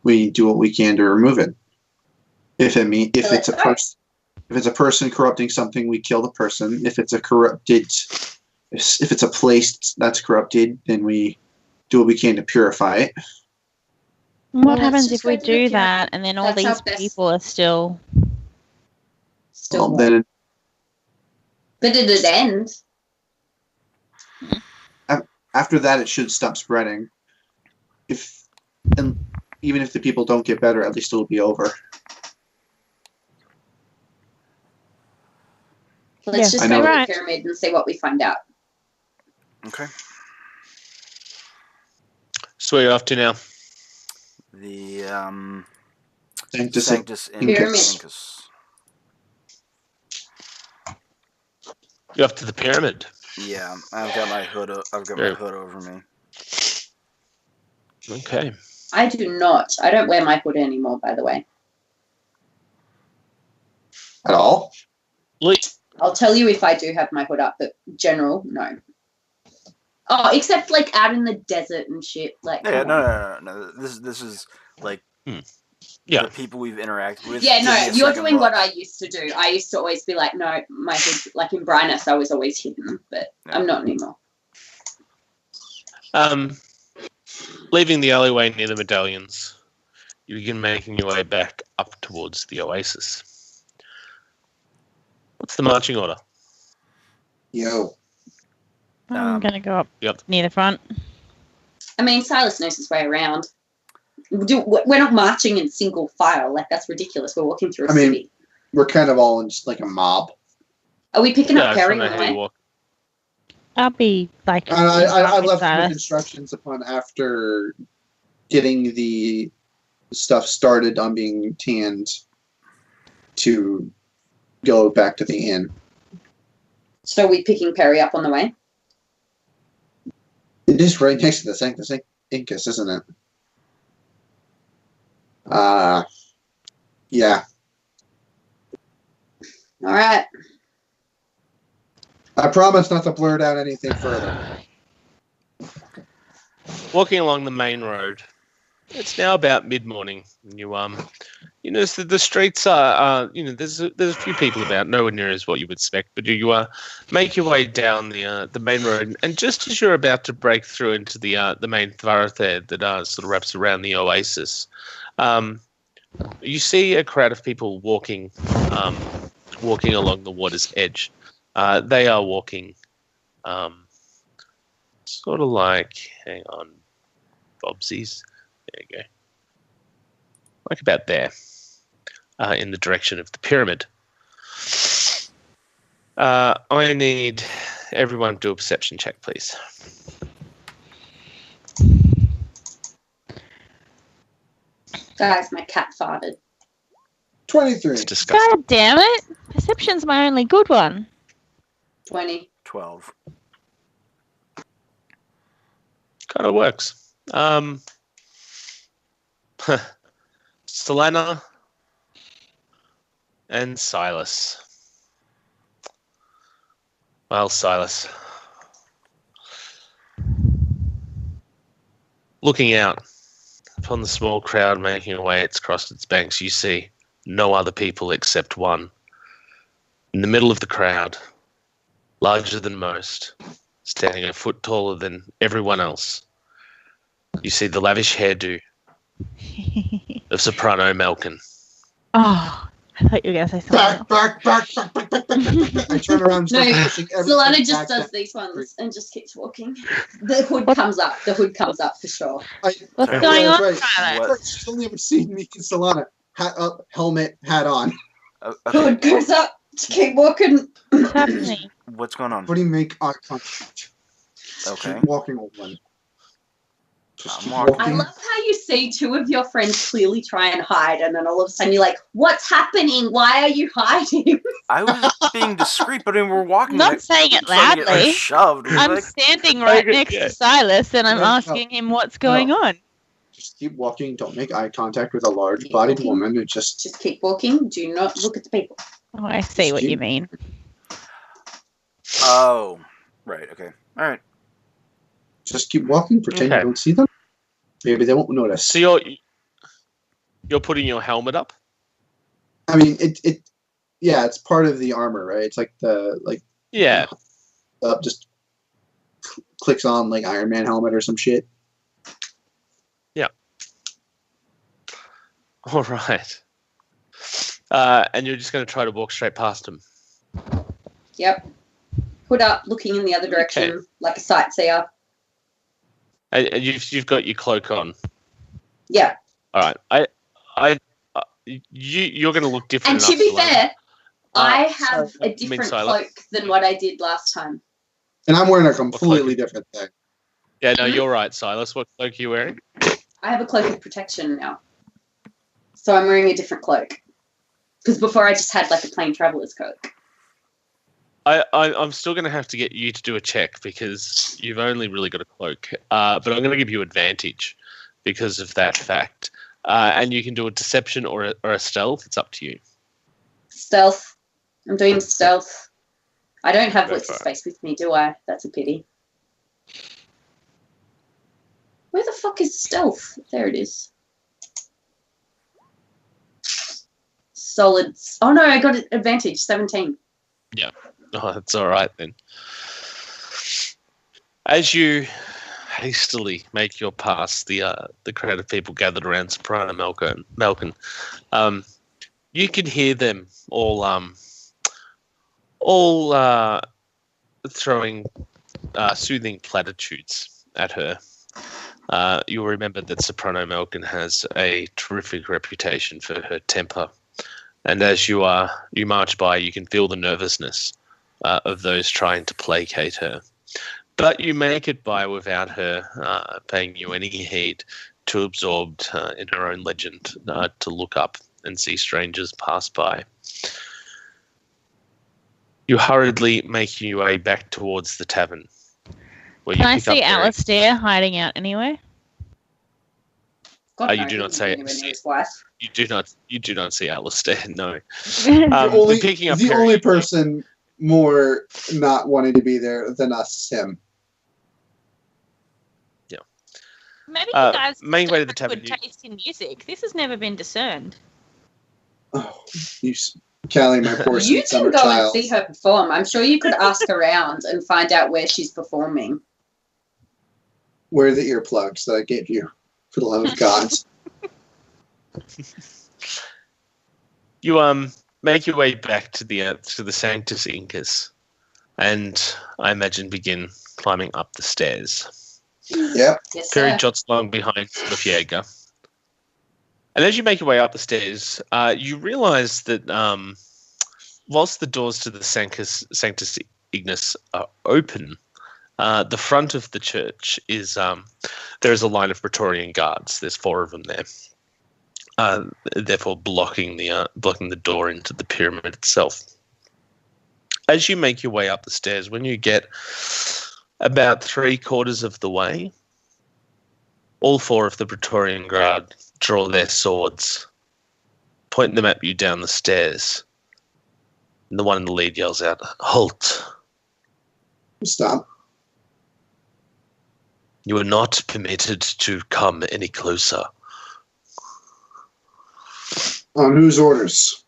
we do what we can to remove it. If it's a person, if it's a person corrupting something, we kill the person. If it's a place that's corrupted, then we do what we can to purify it. What Well, happens let's if just we go to do the that and then all That's our these best- people are still... Still. Well, then But it'd end. after that, it should stop spreading. And even if the people don't get better, at least it'll be over. Let's just I go know. to Right. the pyramid and see what we find out. Okay. So where are you off to now? The Sanctus Sanctus Pyramid. Incus. You're off to the pyramid. Yeah, I've got my hood. I've got my Very- hood over me. Okay. I do not. I don't wear my hood anymore, by the way. At all? Lee, I'll tell you if I do have my hood up, but general, no. Oh, except like out in the desert and shit. Like, Yeah, come on. no. This is like Yeah. the people we've interacted with. Yeah, give no, me a you're second doing what look. I used to do. I used to always be like, no, my hood, like in Brynus, I was always hidden, but Yeah. I'm not anymore. Leaving the alleyway near the medallions, you begin making your way back up towards the oasis. What's the marching order? Yo. I'm going to go up Yep. near the front. I mean, Silas knows his way around. We're not marching in single file. Like, that's ridiculous. We're walking through a I mean- city. We're kind of all in just like a mob. Are we picking Yeah, up I just Perry wanna on know the how you way? walk. I'll be like. I left Silas. with instructions upon after getting the stuff started on being tanned to go back to the inn. So are we picking Perry up on the way? It is right next to the Sanctus Incus, isn't it? Yeah. All right. I promise not to blurt out anything further. Walking along the main road, it's now about mid-morning. And you notice that the streets are there's a few people about, nowhere near as what you would expect, but you make your way down the main road, and just as you're about to break through into the main thoroughfare that sort of wraps around the oasis, you see a crowd of people walking along the water's edge. They are walking, sort of like, hang on, Bobsies. There you go. Like about there, in the direction of the pyramid. I need everyone to do a perception check, please. Guys, my cat farted. 23. It's disgusting. God damn it! Perception's my only good one. 20. 12. Kind of works. Selena and Silas. Well, Silas. Looking out upon the small crowd making away across its banks, you see no other people except one. In the middle of the crowd, larger than most, standing a foot taller than everyone else, you see the lavish hairdo of Soprano Malkin. Oh, I thought you were going to say something. Back. I turn around and start No, pushing everything Solana just back does these ones and just keeps walking. The hood comes up. The hood comes up for sure. What's Sorry. going on, Right. Tyler? What? She's only ever seen me and Solana. Hat up, helmet, hat on. Okay, Hood goes up. Just keep walking. What's happening? what's going on? What do you make eye contact? Okay. Keep walking with one. Just I'm keep walking. I love how you see two of your friends clearly try and hide, and then all of a sudden you're like, "What's happening? Why are you hiding?" I was being discreet, but I mean, we're walking. Not like, saying it suddenly get, loudly. shoved. We're I'm like, standing right Okay, next yeah. to Silas, and I'm No, asking him what's going on. Just keep walking. Don't make eye contact with a large-bodied Keep woman. And just Just keep walking. Do not look at the people. Oh, I see what you mean. oh, right. Okay. All right. keep walking. Pretend Okay. you don't see them. Maybe they won't notice. So you're putting your helmet up? I mean, yeah, it's part of the armor, right? It's like Yeah. just clicks on like Iron Man helmet or some shit. All right. And you're just going to try to walk straight past him. Yep. Hood up, looking in the other direction Okay. like a sightseer. And you've got your cloak on. Yeah. All right. You're going to look different. And to enough, be Solana. fair, I have sorry. a different Silas. cloak than what I did last time. And I'm wearing a completely different thing. Yeah, no, you're right, Silas. What cloak are you wearing? I have a cloak of protection now. So I'm wearing a different cloak. Because before I just had like a plain traveler's cloak. I'm still going to have to get you to do a check because you've only really got a cloak. But I'm going to give you advantage because of that fact. And you can do a deception or a stealth. It's up to you. Stealth. I'm doing stealth. I don't have Go what's for his it. face with me, do I? That's a pity. Where the fuck is stealth? There it is. Solid. Oh no, I got an advantage. 17. Oh, that's all right then. As you hastily make your pass, the crowd of people gathered around Soprano Malkin, you can hear them all throwing soothing platitudes at her. You'll remember that Soprano Malkin has a terrific reputation for her temper. And as you march by, you can feel the nervousness of those trying to placate her. But you make it by without her paying you any heed, too absorbed in her own legend to look up and see strangers pass by. You hurriedly make your way back towards the tavern. Where Can you I pick up see Mary. Alistair hiding out anywhere? God, You no, do he not wouldn't say be anywhere near his wife. You do not see Alistair, no. The Picking up Perry, only person more not wanting to be there than us is him. Maybe you guys main way to the have tavern. good taste in music. This has never been discerned. Oh, Callie, my poor You sweet can summer go child. and see her perform. I'm sure you could ask around and find out where she's performing. Where are the earplugs that I gave you? For the love of God. You make your way back to the Sanctus Incus, and I imagine begin climbing up the stairs. Yep. Yes, Perry sir. jots along behind the Fiega. And as you make your way up the stairs, you realise that whilst the doors to the Sanctus Ignis are open, the front of the church is there is a line of Praetorian guards. There's 4 of them there, therefore blocking the door into the pyramid itself. As you make your way up the stairs, when you get about 3/4 of the way, all 4 of the Praetorian Guard draw their swords, point them at you down the stairs. And the one in the lead yells out, "Halt! Stop. You are not permitted to come any closer." On whose orders?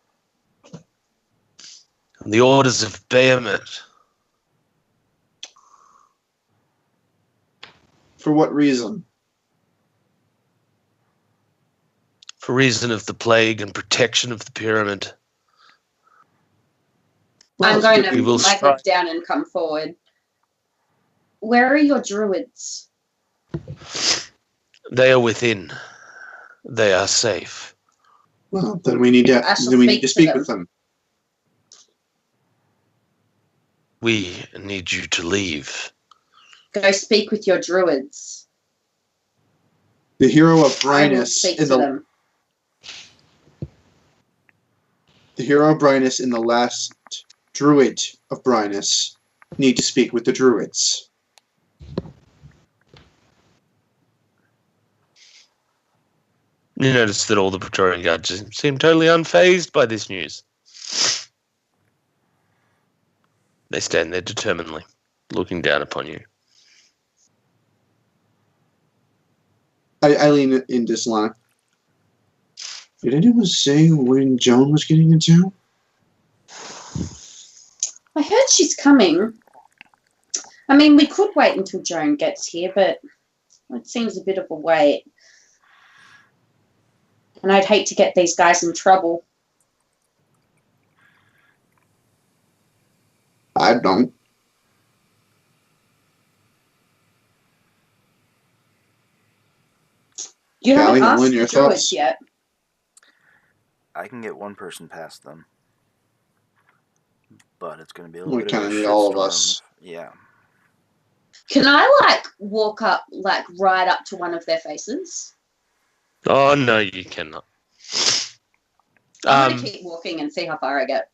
And the orders of Bahamut. For what reason? For reason of the plague and protection of the pyramid. I'm going to we will put my head strike. down and come forward. Where are your druids? They are within. They are safe. Well, then we need I shall to speak speak to with them. We need you to leave. Go speak with your druids. The hero of I will Brynus speak in to the them. hero of Brynus in the last druid of Brynus need to speak with the druids. You notice that all the Praetorian Guards seem totally unfazed by this news. They stand there determinedly, looking down upon you. I lean into Solana. Did anyone say when Joan was getting in town? I heard she's coming. I mean, we could wait until Joan gets here, but it seems a bit of a wait. And I'd hate to get these guys in trouble. I don't. You Callie, haven't asked Nolan, the your druids thoughts? yet. I can get one person past them, but it's going to be a We little bit of kinda a need all of shitstorm. us. Yeah. Can I, walk up, right up to one of their faces? Oh, no, you cannot. I'm going to keep walking and see how far I get.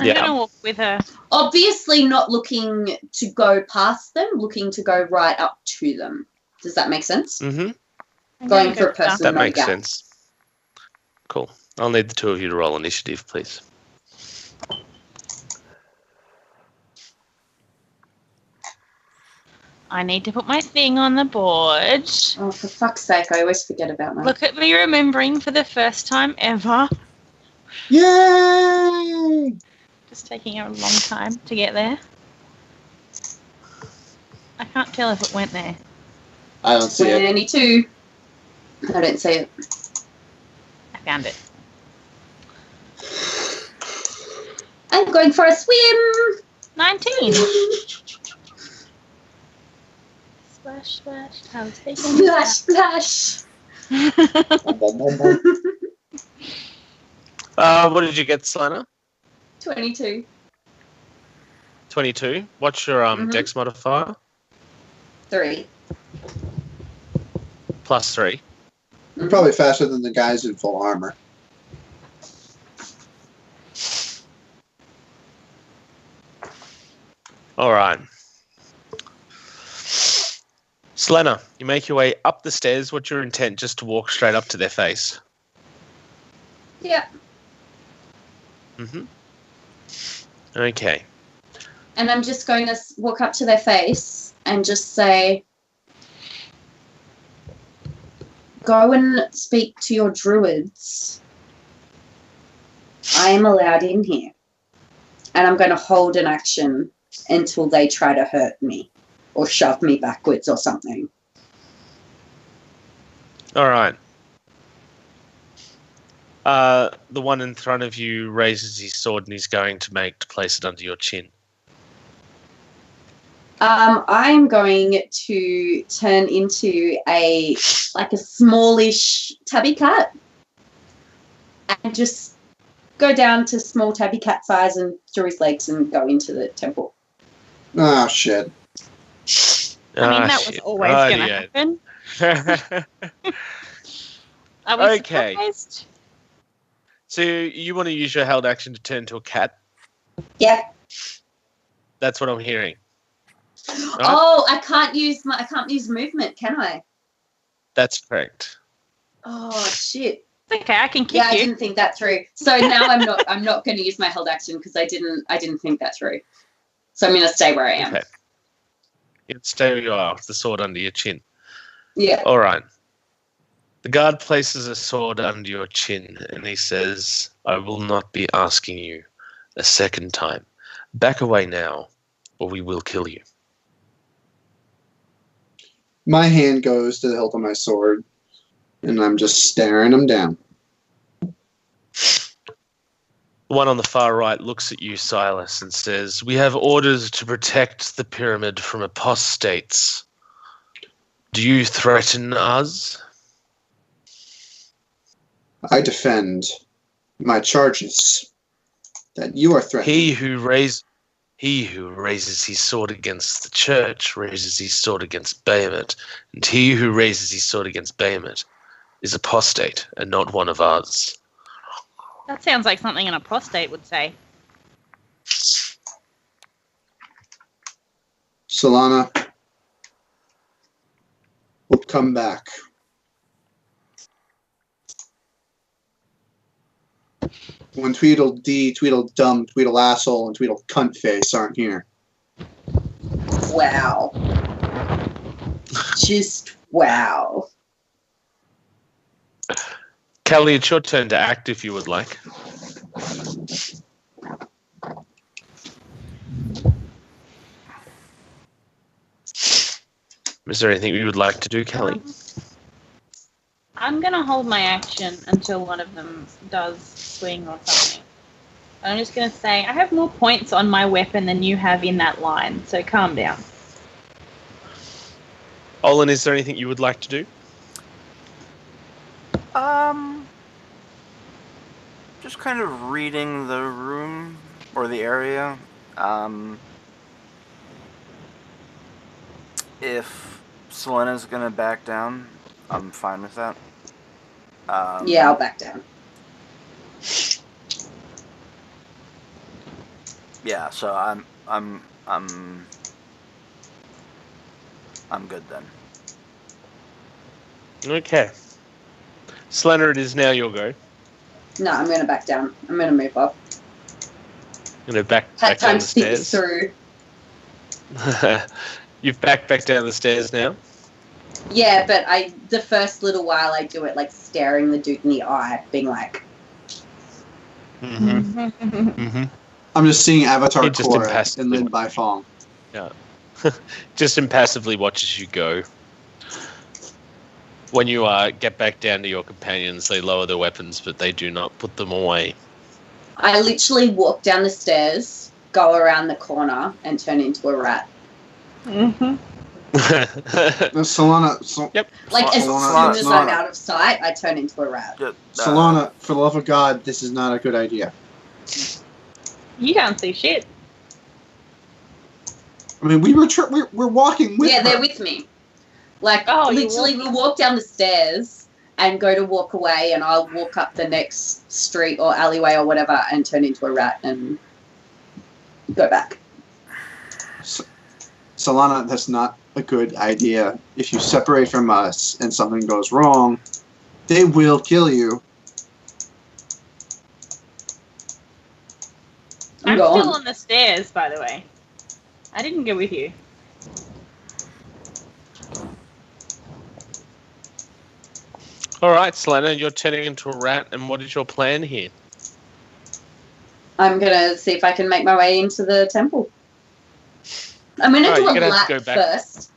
I'm Yeah. going to walk with her. Obviously not looking to go past them, looking to go right up to them. Does that make sense? Mm-hmm. I'm Going gonna for a go person. down. That no makes gap. sense. Cool. I'll need the 2 of you to roll initiative, please. I need to put my thing on the board. Oh, for fuck's sake, I always forget about that. Look at me remembering for the first time ever. Yay! Just taking a long time to get there. I can't tell if it went there. I don't see it. 22. I don't see it. I found it. I'm going for a swim. 19. Splash, splash. I was taking Splash, splash. What did you get, Slana? 22. 22. What's your dex modifier? 3. +3. You're probably faster than the guys in full armor. All right. Selena, you make your way up the stairs. What's your intent? Just to walk straight up to their face? Yeah. Mm-hmm. Okay. And I'm just going to walk up to their face and just say, go and speak to your druids. I am allowed in here. And I'm going to hold an action until they try to hurt me or shove me backwards or something. All right. The one in front of you raises his sword and he's going to place it under your chin. I'm going to turn into a smallish tabby cat and just go down to small tabby cat size and through his legs and go into the temple. Ah, shit. I mean, that was always going to happen. Are we Okay. surprised? So you want to use your held action to turn into a cat? Yeah. That's what I'm hearing. Right? Oh, I can't use movement, can I? That's correct. Oh shit. It's okay, I can kick Yeah, I you. didn't think that through. So now I'm not going to use my held action because I didn't think that through. So I'm going to stay where I am. Okay. You stay where you are with the sword under your chin. Yeah. All right. The guard places a sword under your chin and he says, I will not be asking you a second time. Back away now or we will kill you. My hand goes to the hilt of my sword, and I'm just staring him down. The one on the far right looks at you, Silas, and says, we have orders to protect the pyramid from apostates. Do you threaten us? I defend my charges that you are threatening. He who raises his sword against the church raises his sword against Bahamut, and he who raises his sword against Bahamut is apostate and not one of us. That sounds like something an apostate would say. Solana will come back. When Tweedledee, Tweedledum, Tweedleasshole, and Tweedle Cuntface aren't here. Wow. Just wow. Callie, it's your turn to act if you would like. Is there anything you would like to do, Callie? I'm going to hold my action until one of them does swing or something. I'm just going to say, I have more points on my weapon than you have in that line, so calm down. Olin, is there anything you would like to do? Just kind of reading the room or the area. If Selena's gonna back down, I'm fine with that. Yeah, I'll back down. Yeah, so I'm good then. Okay. Selena, it is now your go. No, I'm going to back down. I'm going to move up. You're going to back Had down time the to think stairs. through. You've back down the stairs now? Yeah, but the first little while I do it like staring the dude in the eye, being like, Mm-hmm. Mm-hmm. I'm just seeing Avatar It just Korra impassively and Lin Bai Fong. Yeah. Just impassively watch as you go. When you get back down to your companions, they lower their weapons, but they do not put them away. I literally walk down the stairs, go around the corner, and turn into a rat. Mm-hmm. Solana, Yep. Like, as soon Solana, as Solana. I'm out of sight, I turn into a rat. Solana, for the love of God, this is not a good idea. You can't see shit. I mean, we're walking with Yeah, her. they're with me. Like, Oh, you're literally, walking. we'll walk down the stairs and go to walk away, and I'll walk up the next street or alleyway or whatever and turn into a rat and go back. Solana, that's not a good idea. If you separate from us and something goes wrong, they will kill you. I'm Go still on. on the stairs, by the way. I didn't go with you. All right, Selena, you're turning into a rat, and what is your plan here? I'm gonna see if I can make my way into the temple. I'm gonna Alright, do a you're gonna have lap to go back. first.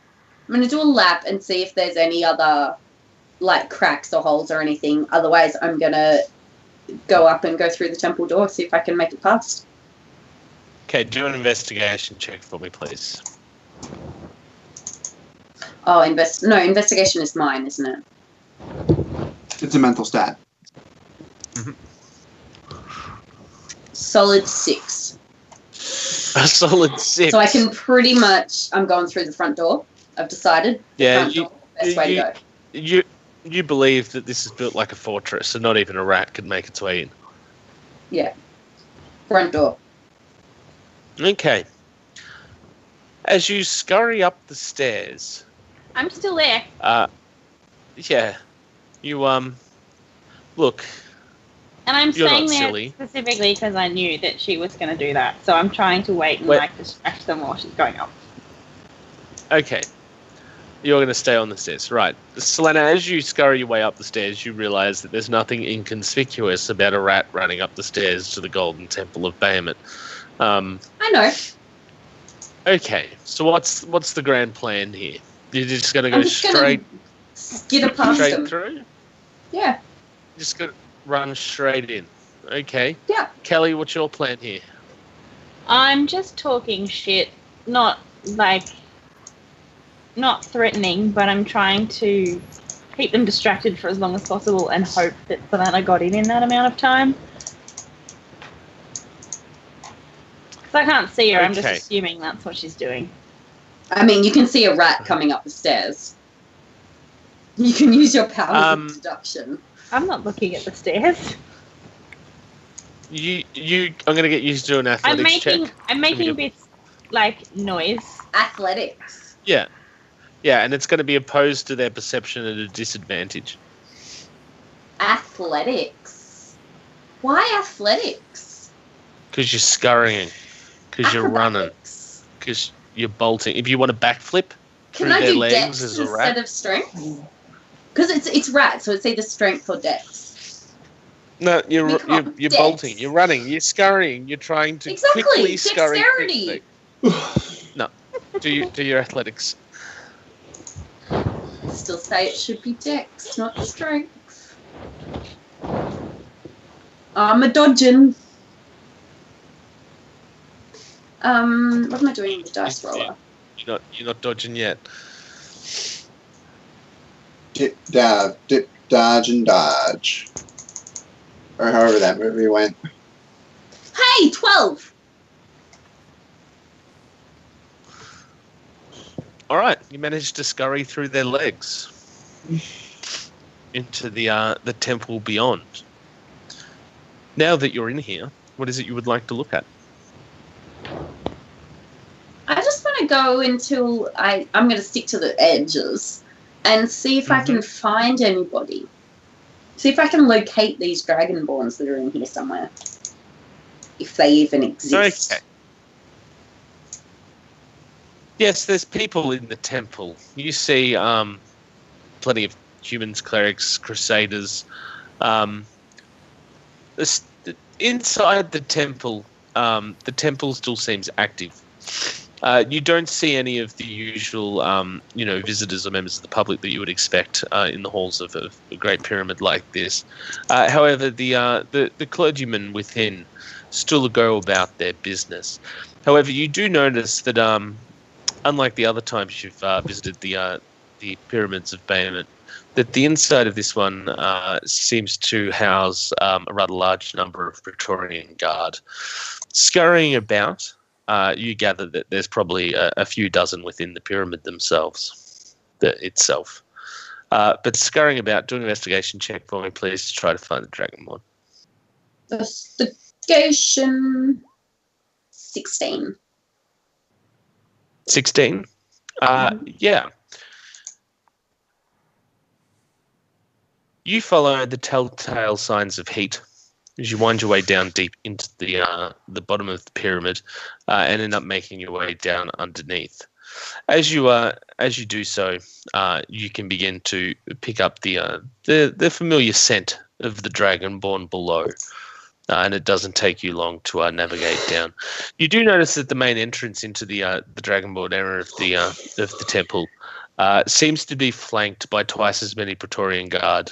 I'm gonna do a lap and see if there's any other like cracks or holes or anything. Otherwise, I'm gonna go up and go through the temple door, see if I can make it past. Okay, do an investigation check for me, please. Oh, investigation is mine, isn't it? It's a mental stat. Solid 6. A solid 6. So I can pretty much. I'm going through the front door. I've decided. The Yeah, front door, best way to go. You believe that this is built like a fortress, so not even a rat could make its way in. Yeah. Front door. Okay. As you scurry up the stairs, I'm still there. yeah, you look. And I'm You're staying not there silly. specifically because I knew that she was going to do that. So I'm trying to wait and Wait. like distract them while she's going up. Okay. You're going to stay on the stairs. Right. Selena, as you scurry your way up the stairs, you realize that there's nothing inconspicuous about a rat running up the stairs to the Golden Temple of Bahamut. I know. Okay. So what's the grand plan here? You're just going to go I'm just straight gonna skitter past straight them. through? Yeah. Just going to run straight in. Okay. Yeah. Kelly, what's your plan here? I'm just talking shit, not threatening, but I'm trying to keep them distracted for as long as possible and hope that Savannah got in that amount of time. Because I can't see her, I'm just Okay. assuming that's what she's doing. I mean, you can see a rat coming up the stairs. You can use your powers of deduction. I'm not looking at the stairs. I'm going to get you to do an athletics check. I'm making bits like noise. Athletics. Yeah. Yeah, and it's going to be opposed to their perception at a disadvantage. Athletics. Why athletics? Because you're scurrying. Because you're running. Acrobatics. Because you're bolting. If you want to backflip through Can I their do legs dex as a instead rat. of strength? Because it's rat, so it's either strength or dex. No, you're Become you're dex. bolting. You're running. You're scurrying. You're trying to Exactly, quickly scurry. dexterity. quickly. No. Do your athletics. Still say it should be dex, not strength. I'm a dodging. What am I doing with the dice roller? You're not dodging yet. Dip, dodge, and dodge. Or however that movie went. Hey, 12! All right, you managed to scurry through their legs into the temple beyond. Now that you're in here, what is it you would like to look at? I just want to go until I'm going to stick to the edges and see if I can find anybody. See if I can locate these dragonborns that are in here somewhere. If they even exist. Okay. Yes, there's people in the temple. You see plenty of humans, clerics, crusaders. Inside the temple still seems active. You don't see any of the usual, visitors or members of the public that you would expect in the halls of a great pyramid like this. However, the clergymen within still go about their business. However, you do notice that, unlike the other times you've visited the pyramids of Bahamut, that the inside of this one seems to house a rather large number of Praetorian Guard scurrying about. you gather that there's probably a few dozen within the pyramid themselves, itself. But scurrying about, do an investigation check for me, please, to try to find the Dragonborn. Investigation 16. 16? Yeah. You follow the telltale signs of heat as you wind your way down deep into the bottom of the pyramid and end up making your way down underneath. As you do so, you can begin to pick up the familiar scent of the Dragonborn below, and it doesn't take you long to navigate down. You do notice that the main entrance into the Dragonborn area of the temple seems to be flanked by twice as many Praetorian Guard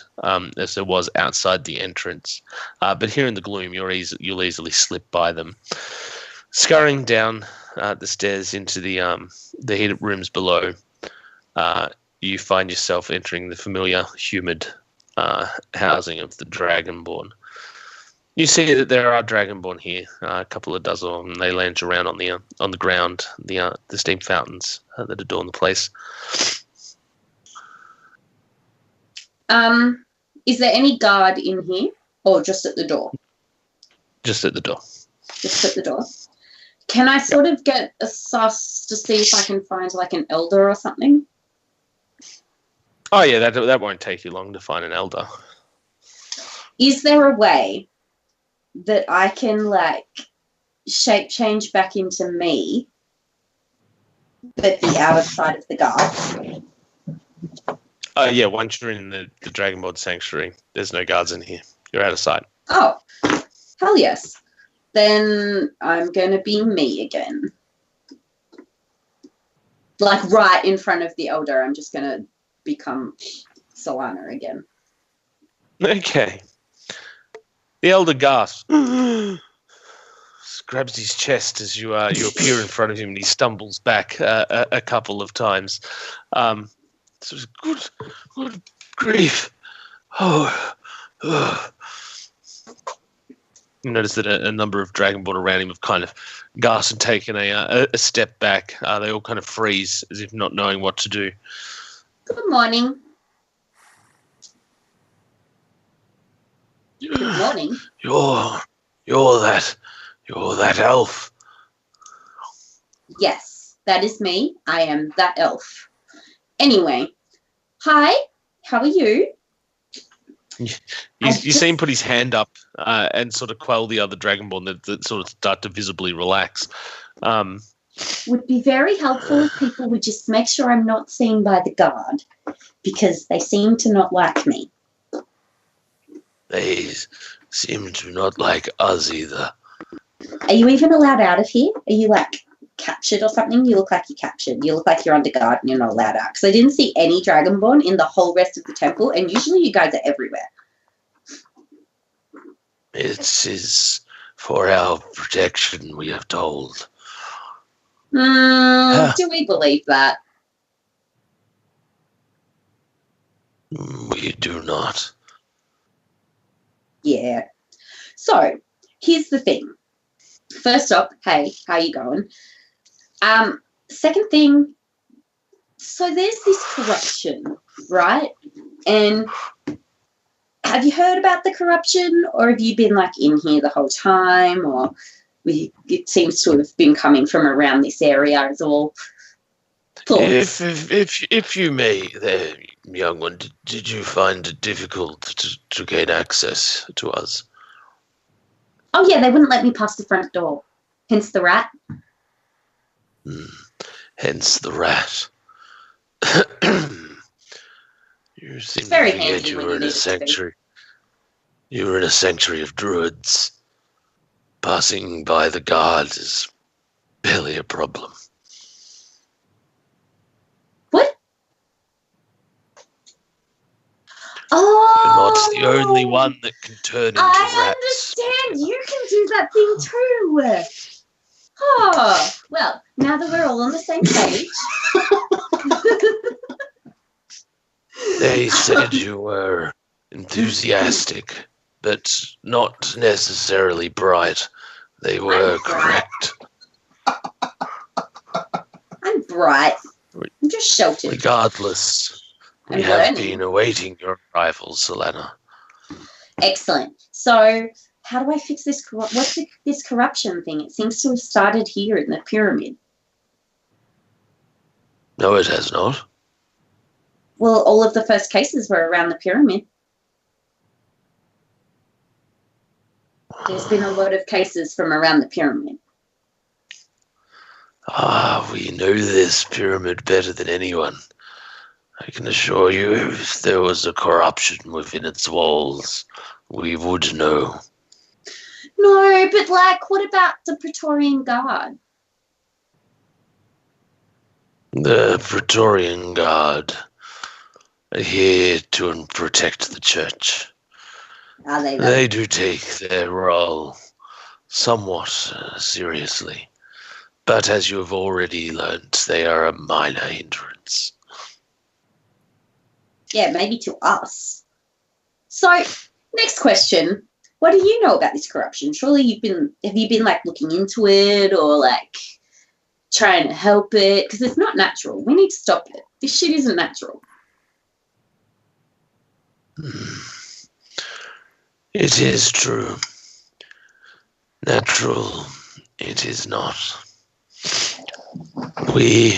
as there was outside the entrance. But here in the gloom, you'll easily slip by them. Scurrying down the stairs into the heated rooms below, you find yourself entering the familiar, humid housing of the Dragonborn. You see that there are Dragonborn here, a couple of dozen of them. They lounge around on the ground, the steam fountains that adorn the place. Is there any guard in here, or just at the door? Just at the door. Just at the door. Can I sort of get a suss to see if I can find like an elder or something? Oh yeah, that won't take you long to find an elder. Is there a way that I can like shape change back into me, but the outer side of the guard? Yeah, once you're in the Dragonborn Sanctuary, there's no guards in here. You're out of sight. Oh, hell yes. Then I'm going to be me again. Like right in front of the elder, I'm just going to become Solana again. Okay. The elder gasps, grabs his chest as you appear in front of him, and he stumbles back a couple of times. Sort of, good grief. Oh. You notice that a number of Dragonborn around him have kind of gasped and taken a step back. They all kind of freeze as if not knowing what to do. Good morning. Good morning. You're that elf. Yes, that is me. I am that elf. Anyway, hi. How are you? You see him put his hand up and sort of quell the other Dragonborn that sort of start to visibly relax. Would be very helpful if people would just make sure I'm not seen by the guard, because they seem to not like me. They seem to not like us either. Are you even allowed out of here? Are you like captured or something? You look like you're captured. You look like you're under guard and you're not allowed out. Because I didn't see any Dragonborn in the whole rest of the temple, and usually you guys are everywhere. It is for our protection, we have told. Do we believe that? We do not. Yeah. So, here's the thing. First up, hey, how you going? Second thing, so there's this corruption, right? And have you heard about the corruption, or have you been like in here the whole time, or it seems to have been coming from around this area as all? Thoughts? If you may, there, young one, did you find it difficult to gain access to us? Oh yeah, they wouldn't let me past the front door. Hence the rat. Hence the rat. You seem It's very to forget handy you when were you in need a it to be. sanctuary. You were in a sanctuary of druids. Passing by the guards is barely a problem. What? Oh, You're not the only one that can turn into I rats. understand. You can do that thing too. Oh, well, now that we're all on the same page. They said you were enthusiastic, but not necessarily bright. They were I'm bright. correct. right. I'm just sheltered. Regardless, we I'm have learning. been awaiting your arrival, Selena. Excellent. So, how do I fix this? This corruption thing? It seems to have started here in the pyramid. No, it has not. Well, all of the first cases were around the pyramid. There's been a lot of cases from around the pyramid. We know this pyramid better than anyone. I can assure you, if there was a corruption within its walls, we would know. No, but like, what about the Praetorian Guard? The Praetorian Guard are here to protect the church. Are they? They do take their role somewhat seriously. But as you have already learnt, they are a minor hindrance. Yeah, maybe to us. So, next question. What do you know about this corruption? Surely have you been like looking into it or like trying to help it? Because it's not natural. We need to stop it. This shit isn't natural. It is true. Natural, it is not. We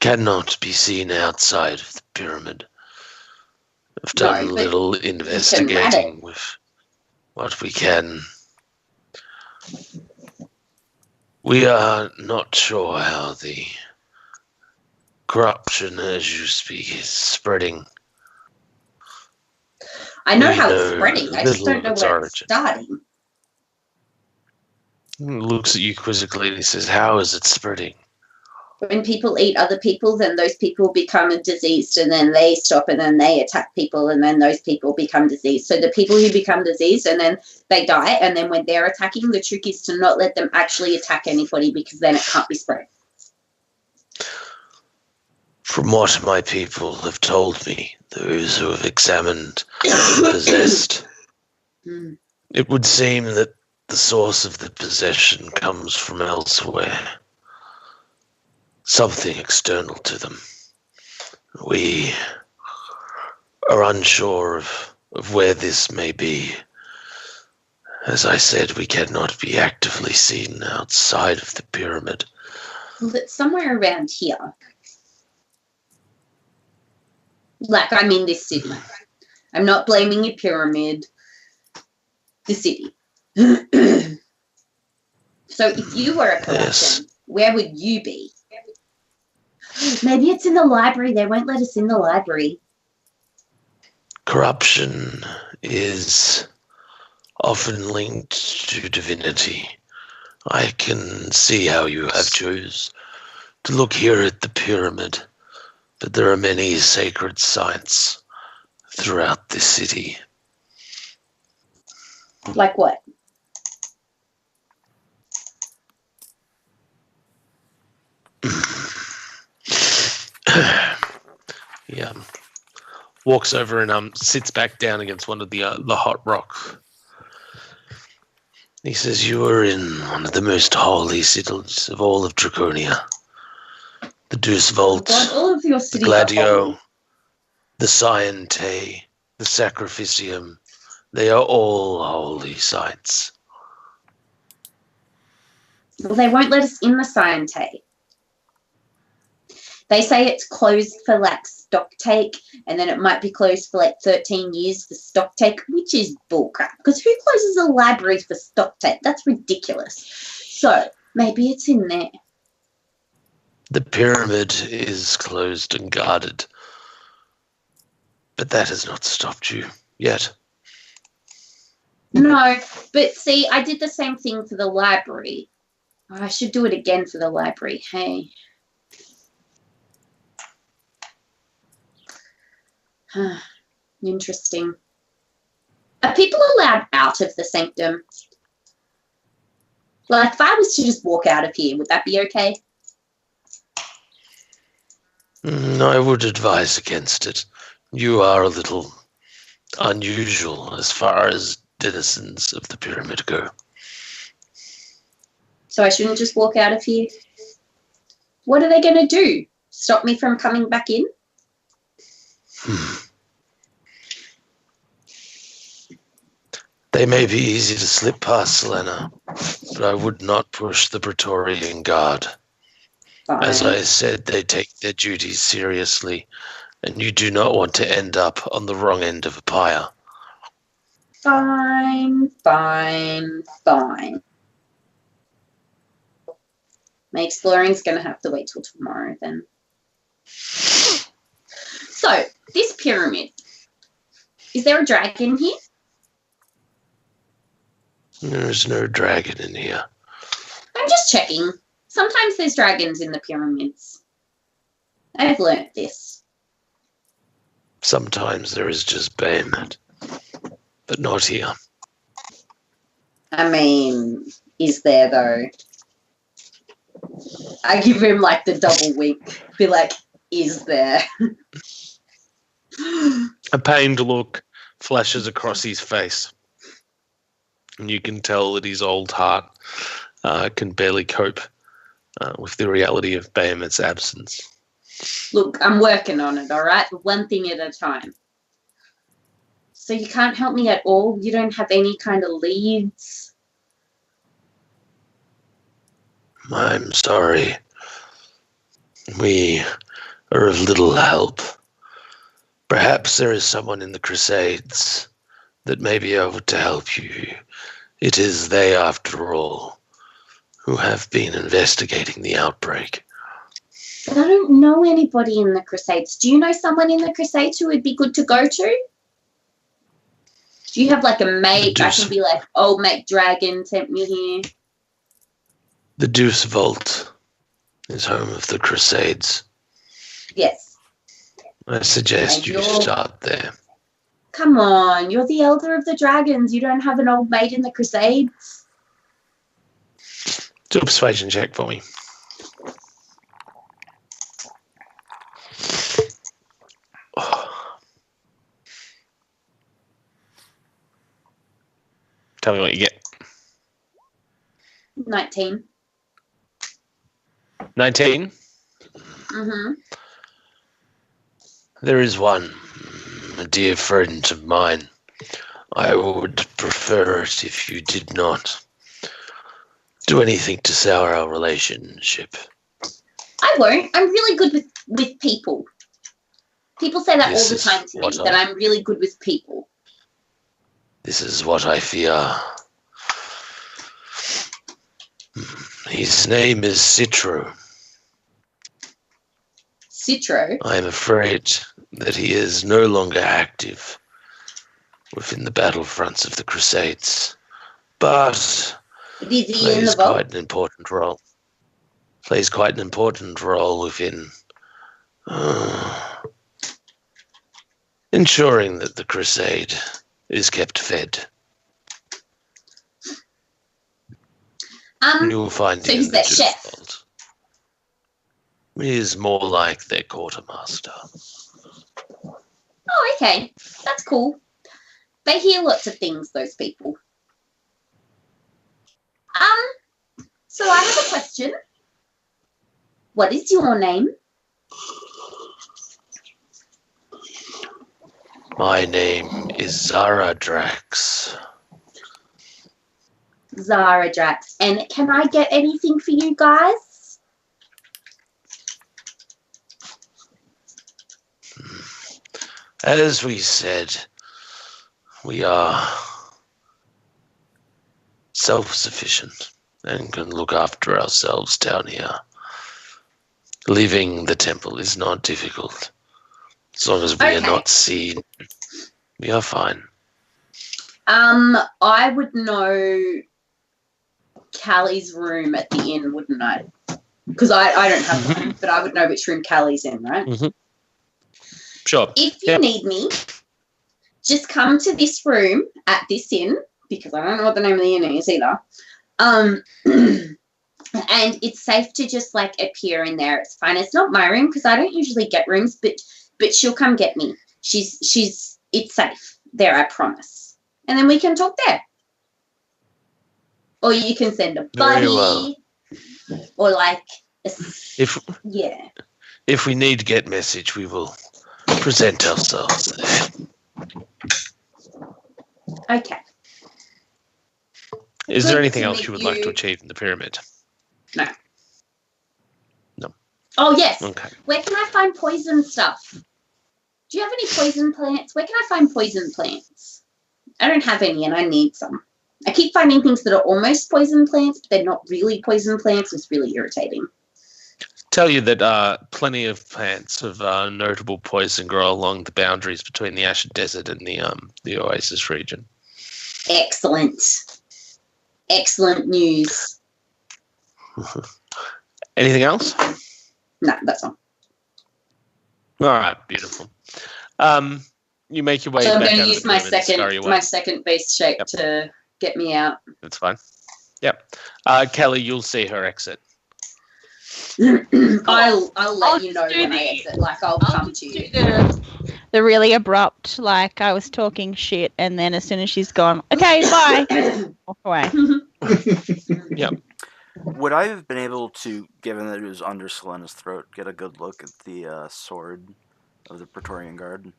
cannot be seen outside of the pyramid. I've done No, but little you can rat investigating it. with what we can. We are not sure how the corruption, as you speak, is spreading. I know We how it's know spreading. I just little don't of know its where it's origin. starting. He looks at you quizzically and he says, "How is it spreading?" When people eat other people, then those people become diseased and then they stop and then they attack people and then those people become diseased. So the people who become diseased and then they die, and then when they're attacking, the trick is to not let them actually attack anybody because then it can't be spread. From what my people have told me, those who have examined the possessed, Hmm. it would seem that the source of the possession comes from elsewhere. Something external to them. We are unsure of where this may be. As I said, we cannot be actively seen outside of the pyramid. Well, it's somewhere around here. Like, I'm in this city. I'm not blaming your pyramid. The city. So if you were a corruption, Yes. where would you be? Maybe it's in the library. They won't let us in the library. Corruption is often linked to divinity. I can see how you have chose to look here at the pyramid, but there are many sacred sites throughout this city. Like what? Yeah. Walks over and sits back down against one of the hot rocks. He says, "You are in one of the most holy cities of all of Draconia. The Deuce Vault, God, all of your the cities are Gladio, holy. the Sciente, the Sacrificium. They are all holy sites." Well, they won't let us in the Sciente. They say it's closed for like stock take, and then it might be closed for like 13 years for stock take, which is bullcrap. Because who closes a library for stock take? That's ridiculous. So maybe it's in there. The pyramid is closed and guarded, but that has not stopped you yet. No, but see, I did the same thing for the library. I should do it again for the library. Hey. Interesting. Are people allowed out of the sanctum? Like, if I was to just walk out of here, would that be okay? I would advise against it. You are a little unusual as far as denizens of the pyramid go. So I shouldn't just walk out of here? What are they going to do? Stop me from coming back in? They may be easy to slip past, Selena, but I would not push the Praetorian Guard. Fine. As I said, they take their duties seriously, and you do not want to end up on the wrong end of a pyre. Fine. My exploring's going to have to wait till tomorrow then. So, this pyramid. Is there a dragon here? There is no dragon in here. I'm just checking. Sometimes there's dragons in the pyramids. I've learnt this. Sometimes there is just Bahamut, but not here. I mean, is there though? I give him like the double wink. Be like, is there? A pained look flashes across his face, and you can tell that his old heart can barely cope with the reality of Bahamut's absence. Look, I'm working on it, all right? One thing at a time. So you can't help me at all? You don't have any kind of leads? I'm sorry. We are of little help. Perhaps there is someone in the Crusades that may be able to help you. It is they, after all, who have been investigating the outbreak. But I don't know anybody in the Crusades. Do you know someone in the Crusades who would be good to go to? Do you have like a mate? I can be like, oh, mate Dragon sent me here. The Deuce Vault is home of the Crusades. Yes. I suggest you start there. Come on, you're the elder of the dragons. You don't have an old mate in the Crusades? Do a persuasion check for me. Tell me what you get. 19. 19? Mm-hmm. There is one, a dear friend of mine. I would prefer it if you did not do anything to sour our relationship. I won't. I'm really good with people. People say that all the time to me, that I'm really good with people. This is what I fear. His name is Citro. Citro? I am afraid that he is no longer active within the battlefronts of the Crusades, but plays quite an important role. Plays quite an important role within ensuring that the Crusade is kept fed. You'll find so he's their chef. He is more like their quartermaster. Oh, okay. That's cool. They hear lots of things, those people. So I have a question. What is your name? My name is Zara Drax. Zara Drax. And can I get anything for you guys? As we said, we are self-sufficient and can look after ourselves down here. Leaving the temple is not difficult. As long as we are not seen, we are fine. I would know Callie's room at the inn, wouldn't I? Because I don't have one, but I would know which room Callie's in, right? Mm-hmm. Sure. If you need me, just come to this room at this inn, because I don't know what the name of the inn is either. And it's safe to just like appear in there. It's fine. It's not my room because I don't usually get rooms, but she'll come get me. It's safe there, I promise. And then we can talk there. Or you can send a buddy. Or like Yeah. If we need to get message, we will present ourselves. Okay. Is there Good anything to else meet you would like to you. achieve in the pyramid? No. No. Oh, yes. Okay. Where can I find poison stuff? Do you have any poison plants? Where can I find poison plants? I don't have any and I need some. I keep finding things that are almost poison plants, but they're not really poison plants. It's really irritating. Tell you that plenty of plants of notable poison grow along the boundaries between the Asher Desert and the Oasis region. Excellent. Excellent news. Anything else? No, that's all. All right, beautiful. You make your way So I'm back going out to of use the my pyramid and scurry away. second base shape Yep. to get me out. That's fine. Yep. Kelly, you'll see her exit. I'll I'll let you just know do when I the- exit. Like I'll I'll come just to do you. the really abrupt, like I was talking shit, and then as soon as she's gone, okay, bye, walk away. Would I have been able to, given that it was under Selena's throat, get a good look at the sword of the Praetorian Guard?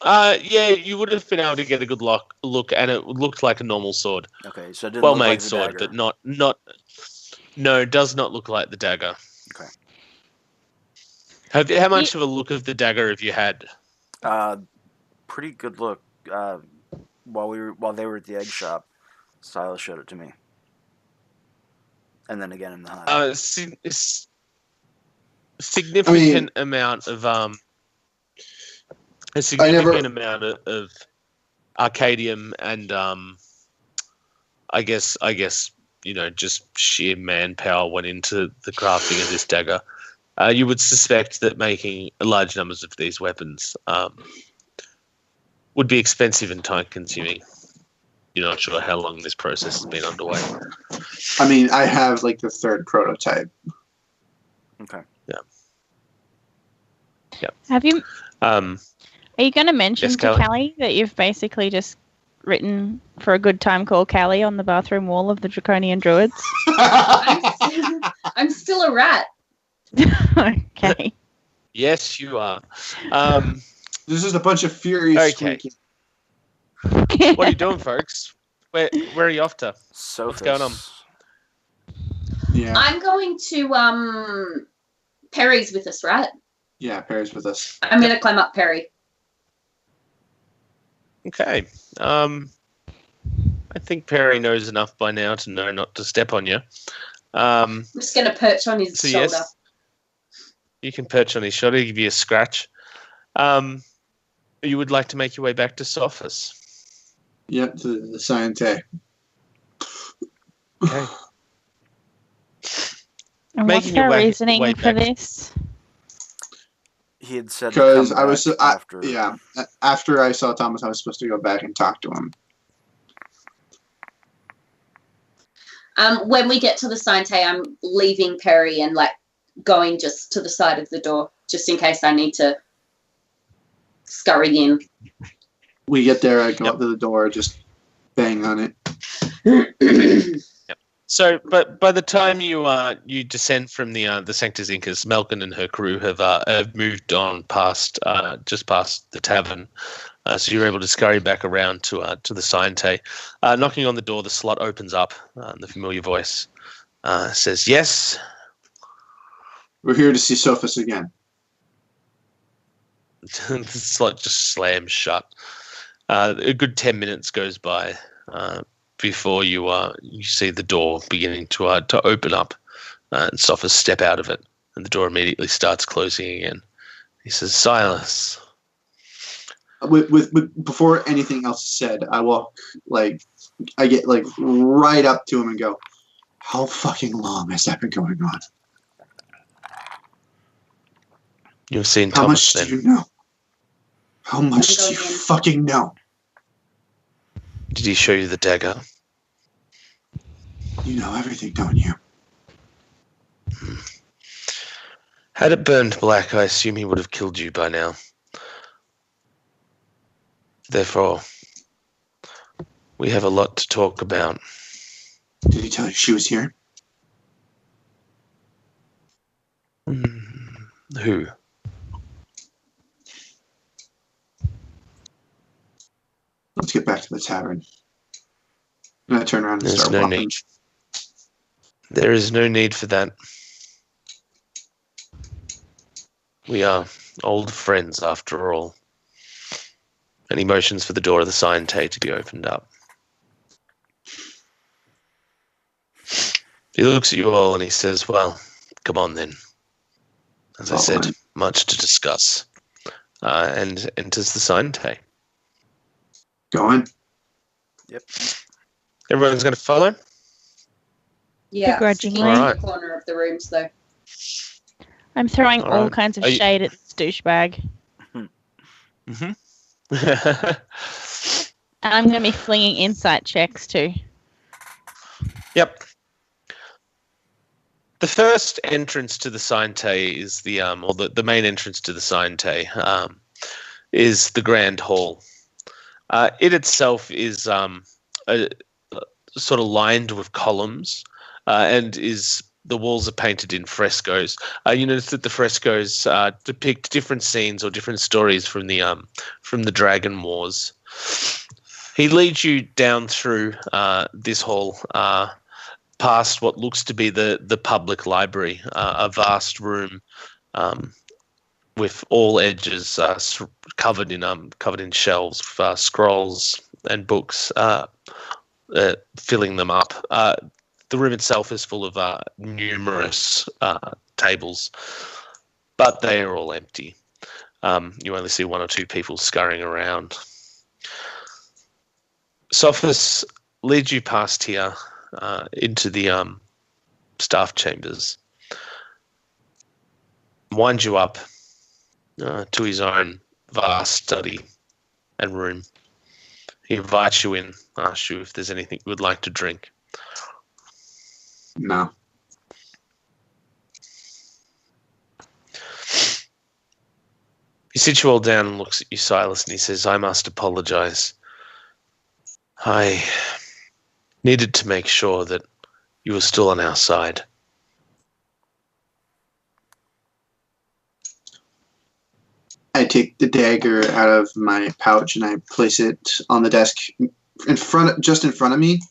Yeah, you would have been able to get a good look, and it looked like a normal sword. Okay, so it didn't Well look made like the sword, dagger. but not. No, it does not look like the dagger. Okay. How much of a look of the dagger have you had? Pretty good look. While they were at the egg shop, Silas showed it to me, and then again in the hut. Significant amount of a significant amount of Arcadium and I guess just sheer manpower went into the crafting of this dagger. You would suspect that making large numbers of these weapons would be expensive and time consuming. You're not sure how long this process has been underway. I mean, I have like the third prototype. Okay. Have you? Are you going to mention Yes, to Callie? Callie that you've basically just written for a good time call Callie on the bathroom wall of the Draconian Druids? I'm still a rat. Okay. Yes, you are. This is a bunch of furious Okay. squeaking. What are you doing, folks? Where are you off to? Sophis. going on? Yeah, I'm going to Perry's with us, right? yeah, Perry's with us. I'm going to climb up Perry. Okay. I think Perry knows enough by now to know not to step on you. I'm just going to perch on his So shoulder. yes, you can perch on his shoulder, give you a scratch. You would like to make your way back to Sophis. Yep, to the Sciente. Okay. And Making what's your her way reasoning for back. this? He had said Because to come I was, back after. after I saw Thomas, I was supposed to go back and talk to him. When we get to the Sciente, I'm leaving Perry and like going just to the side of the door, just in case I need to scurry in. We get there, I go up to the door, just bang on Mm-hmm. So, but by the time you descend from the Sanctus Incas, Melkin and her crew have moved on just past the tavern. So you're able to scurry back around to the Sciente. Knocking on the door, the slot opens up. The familiar voice says, "Yes." We're here to see Sophis again. The slot just slams shut. A good 10 minutes goes by before you see the door beginning to open up, and Sophis step out of it, and the door immediately starts closing again. He says, "Silas." With before anything else is said, I walk I get right up to him and go, "How fucking long has that been going on? You've seen How Thomas much then. do you know? How much do you going in. fucking know? Did he show you the dagger? You know everything, don't you?" Had it burned black, I assume he would have killed you by now. Therefore, we have a lot to talk about. Did he tell you she was here? Who? Let's get back to the tavern. And I turn around and There's start no walking. need. There is no need for that. We are old friends after all. And he motions for the door of the Scientay to be opened up. He looks at you all and he says, well, come on then. As I said, much to discuss. And enters the Scientay. Go in. Yep. Everyone's going to follow? Yeah. Begrudgingly. Sticking in Alright. the corner of the rooms, though. I'm throwing all Alright. kinds of Are you- shade at this douchebag. Mm-hmm. And I'm going to be flinging insight checks too. Yep. The first entrance to the Scientay is the main entrance to the Scientay is the Grand Hall. It itself is sort of lined with columns, and the walls are painted in frescoes. You notice that the frescoes depict different scenes or different stories from the Dragon Wars. He leads you down through this hall, past what looks to be the public library, a vast room with all edges covered in shelves with scrolls and books filling them up. The room itself is full of numerous tables, but they are all empty. You only see one or two people scurrying around. Sophus leads you past here into the staff chambers, winds you up to his own vast study and room. He invites you in, asks you if there's anything you would like to drink. No. He sits you all down and looks at you, Silas, and he says, I must apologize. I needed to make sure that you were still on our side. I take the dagger out of my pouch and I place it on the desk just in front of me,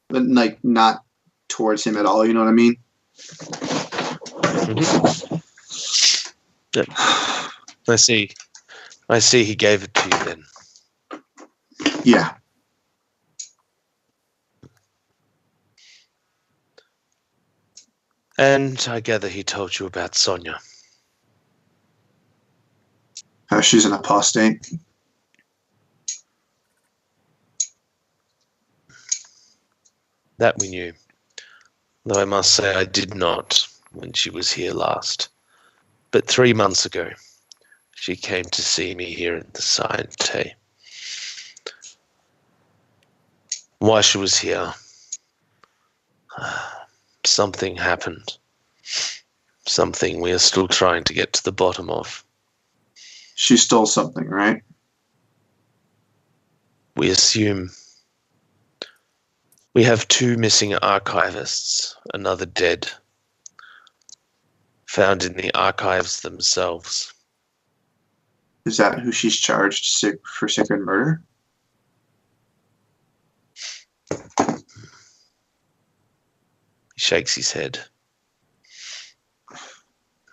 but like not towards him at all. You know what I mean? Mm-hmm. Yep. I see he gave it to you then. Yeah. And I gather he told you about Sonia. She's an apostate. That we knew. Though I must say I did not when she was here last. But 3 months ago, she came to see me here in the Scientay. While she was here, something happened. Something we are still trying to get to the bottom of. She stole something, right? We assume we have 2 missing archivists, another dead, found in the archives themselves. Is that who she's charged for secret murder? He shakes his head.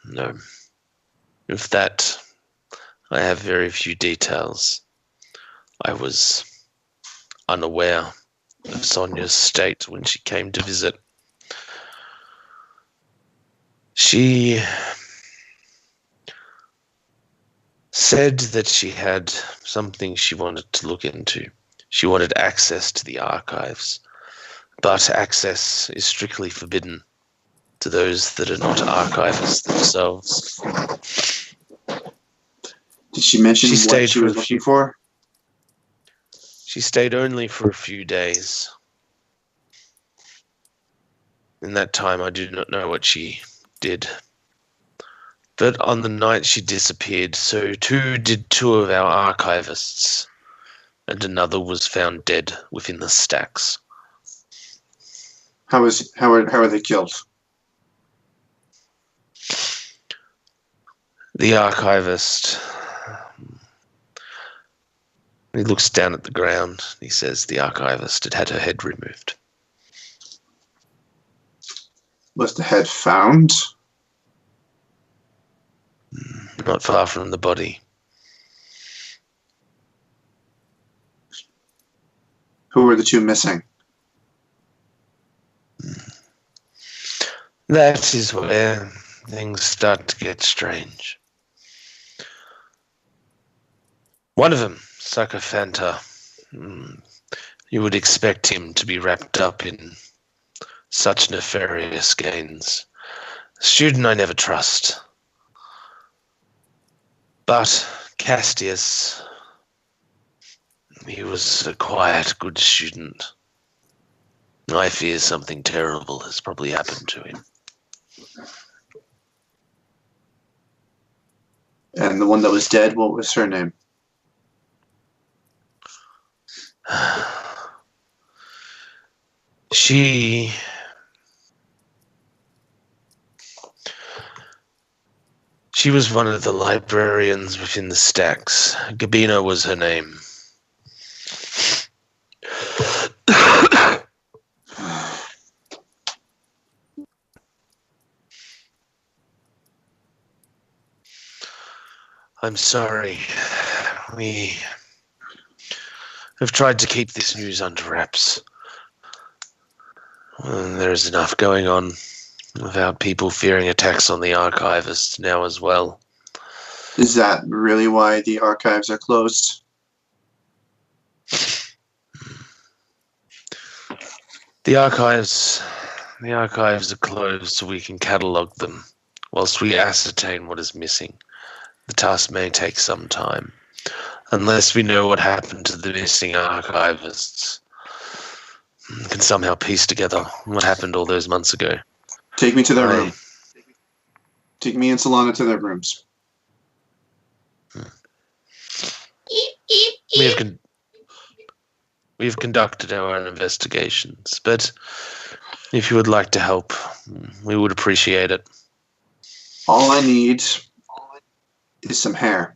No. Of that, I have very few details. I was unaware of Sonia's state when she came to visit. She said that she had something she wanted to look into. She wanted access to the archives, but access is strictly forbidden to those that are not archivists themselves. Did she mention She what stayed she for was a few- looking for? She stayed only for a few days. In that time, I do not know what she did. But on the night she disappeared, so too did 2 of our archivists, and another was found dead within the stacks. How are they killed? The archivist. He looks down at the ground. He says the archivist had her head removed. Was the head found? Not far from the body. Who were the two missing? That is where things start to get strange. One of them, Sakafanta, you would expect him to be wrapped up in such nefarious gains. A student I never trust. But Castius, he was a quiet, good student. I fear something terrible has probably happened to him. And the one that was dead, what was her name? She was one of the librarians within the stacks. Gabino was her name. I'm sorry. We have tried to keep this news under wraps. There's enough going on without people fearing attacks on the archivists now as well. Is that really why the archives are closed? The archives are closed so we can catalogue them whilst we ascertain what is missing. The task may take some time, unless we know what happened to the missing archivists. We can somehow piece together what happened all those months ago. Take me to their room. Take me and Solana to their rooms. We've conducted our own investigations, but if you would like to help, we would appreciate it. All I need is some hair.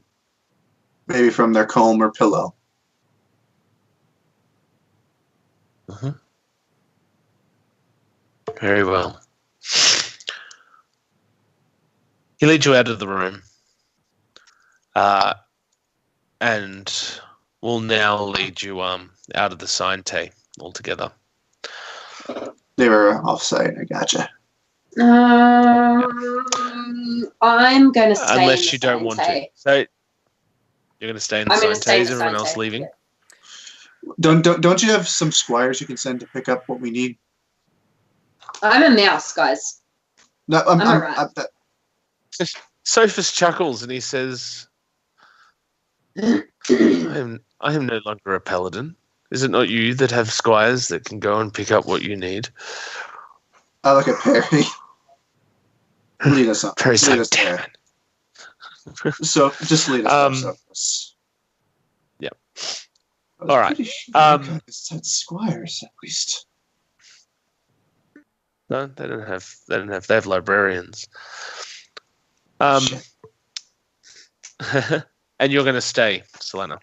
Maybe from their comb or pillow. Mm-hmm. Very well. He leads you out of the room. And will now lead you out of the Sciente altogether. They were off-site, I gotcha. I'm going to stay unless in you the don't want to. Sciente. So you're going to stay in the I'm gonna Sciente. stay in Is the everyone else Sciente, leaving? yeah. Don't you have some squires you can send to pick up what we need? I'm a mouse, guys. No, I'm a rat. Sophus chuckles and he says, I am no longer a paladin. Is it not you that have squires that can go and pick up what you need? I look at Perry. Lead us on. Perry's Lead like, us damn there. it. So just lead us there, Sophus. Yep. I was All right. pretty sure you guys had squires at least. No, they have librarians. Shit. And you're going to stay, Selena,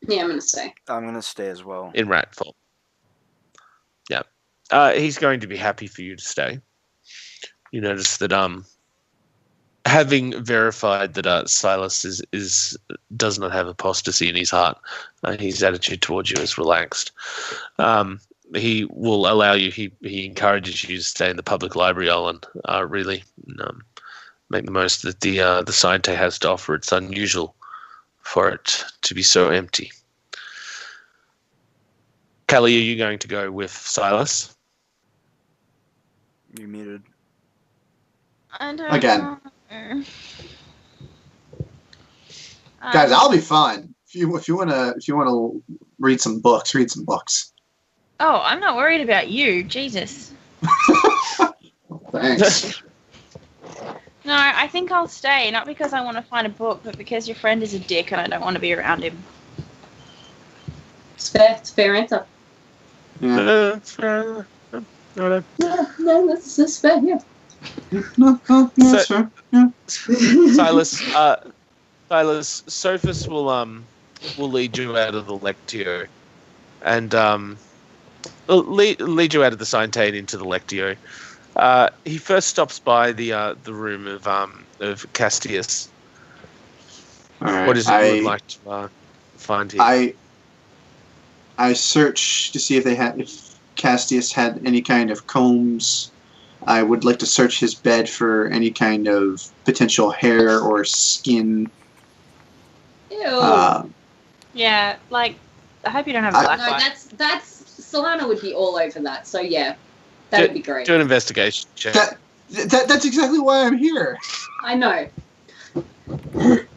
Yeah, I'm going to stay. I'm going to stay as well. in Ratfall. Yeah. He's going to be happy for you to stay. You notice that having verified that Silas does not have apostasy in his heart, his attitude towards you is relaxed. He will allow you. He encourages you to stay in the public library, Olin. Really, make the most that the Sciente has to offer. It's unusual for it to be so empty. Callie, are you going to go with Silas? You muted. I don't Again. know. Guys, I'll be fine. If you wanna read some books, read some books. Oh, I'm not worried about you. Jesus. Thanks. No, I think I'll stay. Not because I want to find a book, but because your friend is a dick and I don't want to be around him. It's fair. It's a fair answer. Yeah. No, that's fair, yeah. No, yeah, that's fair. Yeah. Silas, Sophus will lead you out of the Lectio, and lead you out of the Scientate into the Lectio. He first stops by the room of Castius. All right. What is it you would like to find here? I search to see if Castius had any kind of combs. I would like to search his bed for any kind of potential hair or skin. Ew. Yeah, like, I hope you don't have I- black No, light. that's Solana would be all over that. So yeah, that would be great. Do an investigation check. That's exactly why I'm here. I know.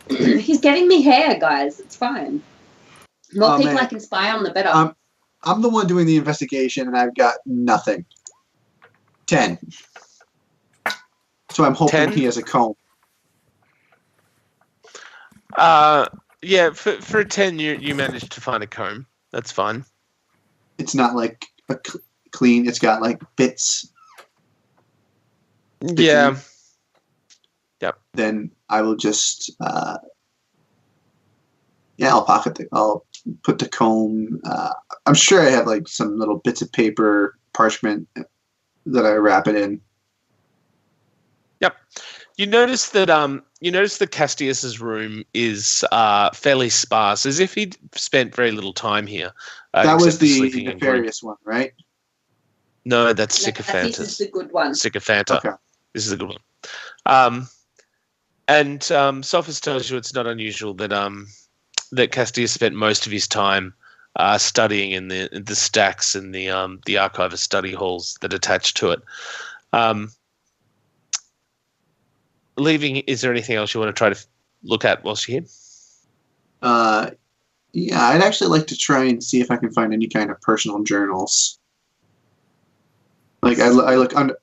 He's getting me hair, guys. It's fine. The more people man. I can spy on, the better. I'm the one doing the investigation, and I've got nothing. 10. So I'm hoping 10? he has a comb. Yeah, for a 10, you managed to find a comb. That's fine. It's not like a clean. It's got like bits. Yeah. Yep. Then I will just I'll put the comb. I'm sure I have like some little bits of paper, parchment that I wrap it in. Yep. You notice that Castius's room is fairly sparse, as if he'd spent very little time here. That was except for the sleeping in nefarious one, right? No, that's This is Sycophantus. the good one. Sycophanta. Okay. This is a good one. And Sophus tells you it's not unusual that that Castius spent most of his time studying in the stacks and the archive study halls that attach to it. Is there anything else you want to try to look at whilst you're here? Yeah, I'd actually like to try and see if I can find any kind of personal journals. Like I look under.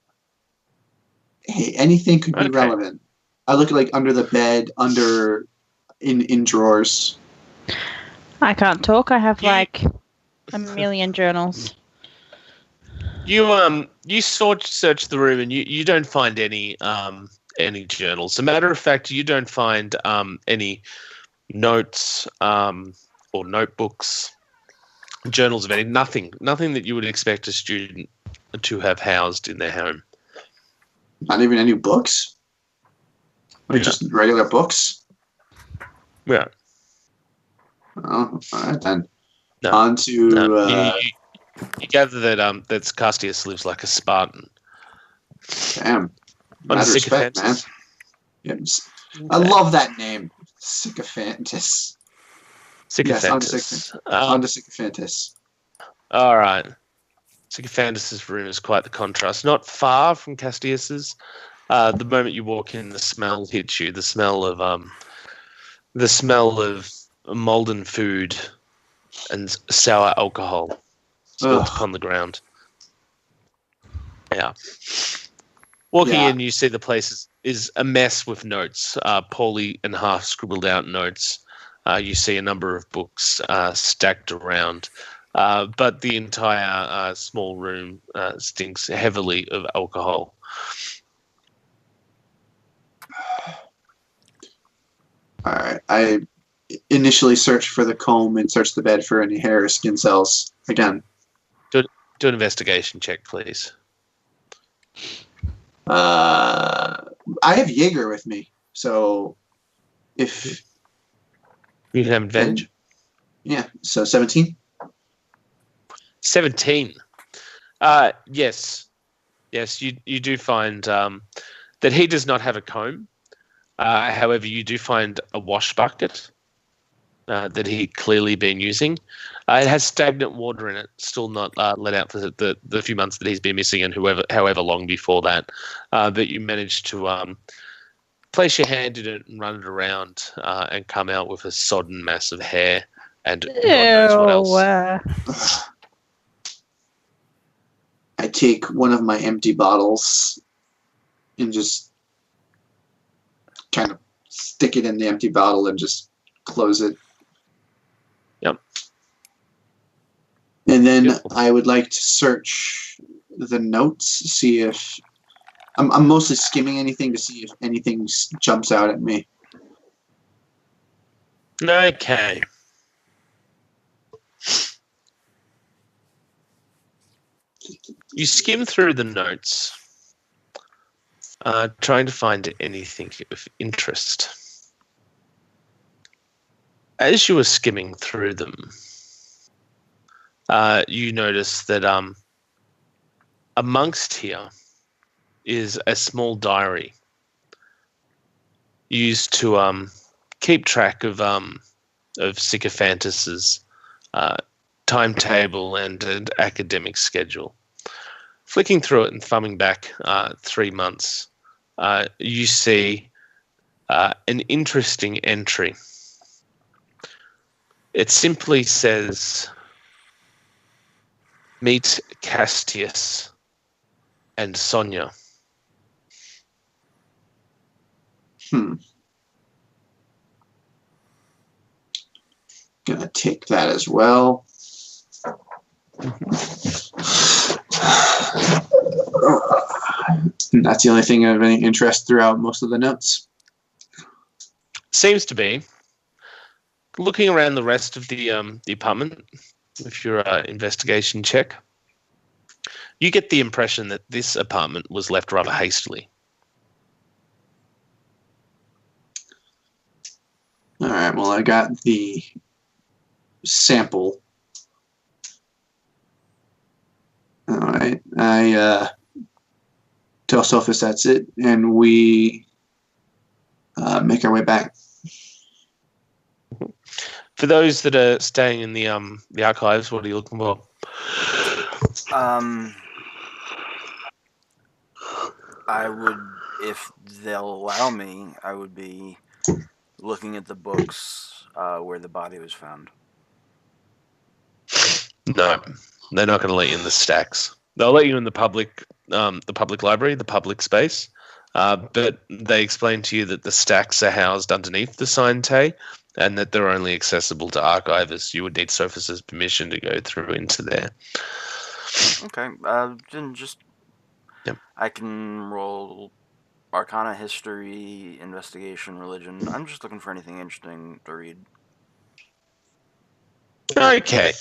Hey, anything could be Okay. relevant. I look like under the bed, in drawers. I can't talk. I have You- like a million journals. You search the room and you don't find any journals. As a matter of fact, you don't find any notes or notebooks, journals of any nothing that you would expect a student to have housed in their home. Not even any books. Like Yeah. just regular books. Yeah. Oh, all right then. No. On to You gather that Castius lives like a Spartan. damn. On Mad respect, man. Sycophantus. Yes. I love that name, Sycophantus. Sycophantus. On to Sycophantus. All right. Sycophantus's room is quite the contrast. Not far from Castius's. The moment you walk in, the smell hits you. The smell of molten food and sour alcohol spilled Ugh. upon the ground. Yeah. Walking Yeah. in, you see the place is a mess with notes, poorly and half scribbled out notes. You see a number of books stacked around. But the entire small room stinks heavily of alcohol. All right. I initially searched for the comb and searched the bed for any hair or skin cells. Again. Do an investigation check, please. I have Jaeger with me, so if You can have advantage. yeah, so 17. 17. Yes. Yes, you do find that he does not have a comb. However, you do find a wash bucket that he clearly been using. It has stagnant water in it, still not let out for the few months that he's been missing and however long before that. But you managed to place your hand in it and run it around and come out with a sodden mass of hair and God knows what else. I take one of my empty bottles and just kind of stick it in the empty bottle and just close it. Yep. And then Beautiful. I would like to search the notes, see if I'm mostly skimming anything to see if anything jumps out at me. Okay. You skim through the notes, trying to find anything of interest. As you were skimming through them, you notice that amongst here is a small diary used to keep track of Sycophantus's timetable and academic schedule. Flicking through it and thumbing back 3 months, you see an interesting entry. It simply says, "Meet Castius and Sonia." Gonna take that as well. And that's the only thing of any interest throughout most of the notes. Seems to be. Looking around the rest of the apartment with your investigation check, you get the impression that this apartment was left rather hastily. All right, well, I got the sample. All right, I tell Sophus that's it, and we make our way back. For those that are staying in the archives, what are you looking for? I would, if they'll allow me, I would be looking at the books where the body was found. No, they're not going to let you in the stacks. They'll let you in the public library, the public space, but they explain to you that the stacks are housed underneath the Sciente and that they're only accessible to archivists. You would need Sophus's permission to go through into there. Okay, then just... Yep. I can roll Arcana, History, Investigation, Religion. I'm just looking for anything interesting to read. Okay.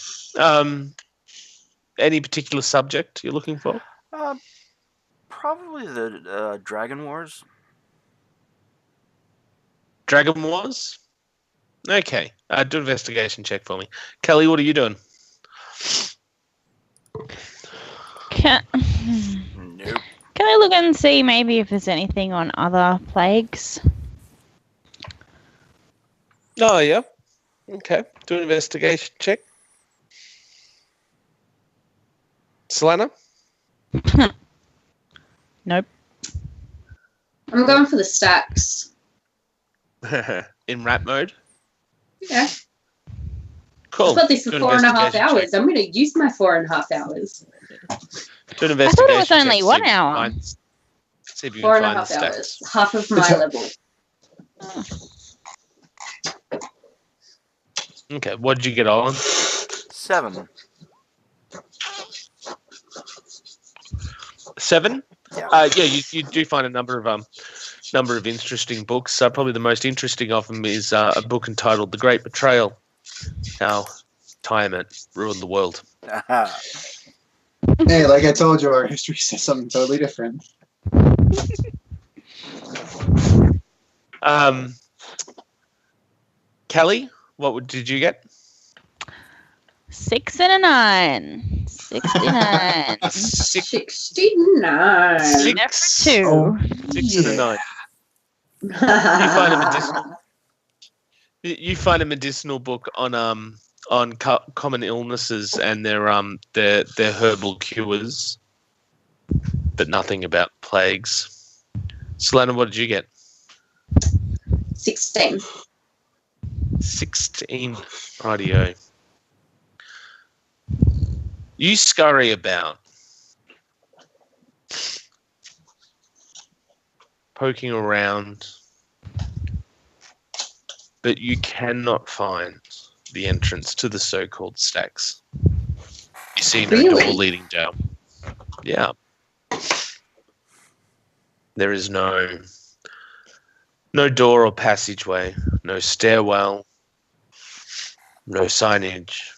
Any particular subject you're looking for? Probably the Dragon Wars. Dragon Wars? Okay. Do an investigation check for me. Kelly, what are you doing? Can Nope. I look and see maybe if there's anything on other plagues? Oh, yeah. Okay. Do an investigation check. Solana? Nope. I'm going for the stacks. In rat mode? Yeah. Cool. I've got this for Do an 4.5 investigation hours. check. I'm going to use my 4.5 hours. Do an I thought it was investigation only check, 1 see if you can hour. find- See if you can find the 4.5 stacks. hours. Half of my level. Okay, what did you get on? 7. 7? Yeah. Yeah, you do find a number of interesting books. Probably the most interesting of them is a book entitled "The Great Betrayal: How Tiamat Ruined the World." Hey, like I told you, our history says something totally different. Kelly, did you get? 6 and a 9. 69. 69. Six. Two. Oh, 6 and a 9. You find a medicinal book on common illnesses and their herbal cures, but nothing about plagues. Solana, what did you get? 16. 16. Rightio. You scurry about, poking around, but you cannot find the entrance to the so-called stacks. You see no Really? door leading down. Yeah. There is no door or passageway, no stairwell, no signage.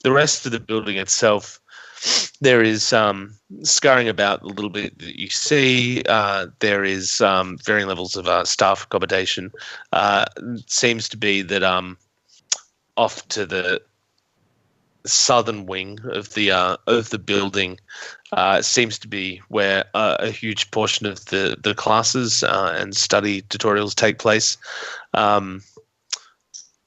The rest of the building itself, there is scurrying about a little bit that you see. There is varying levels of staff accommodation. It seems to be that off to the southern wing of the building seems to be where a huge portion of the classes and study tutorials take place.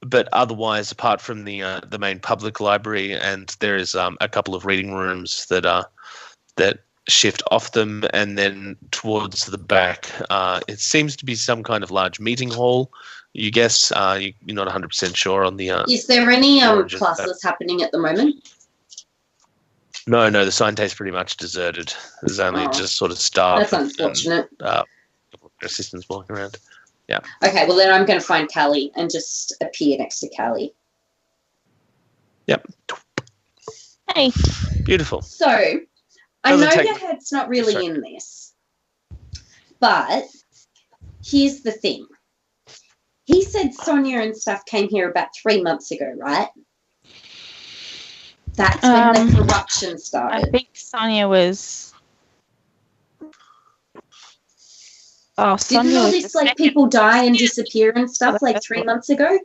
But otherwise, apart from the main public library, and there is a couple of reading rooms that shift off them, and then towards the back, it seems to be some kind of large meeting hall. You guess you're not 100% sure on the. Is there any classes happening at the moment? No, the Sciente's pretty much deserted. There's only just sort of staff. That's unfortunate. And, assistants walking around. Yeah. Okay, well then I'm going to find Callie and just appear next to Callie. Yep. Hey. Beautiful. So, I know your head's not really in this, but here's the thing. He said Sonia and stuff came here about 3 months ago, right? That's when the corruption started. I think Sonia was... Oh, Didn't all this people die and disappear and stuff like 3 months ago?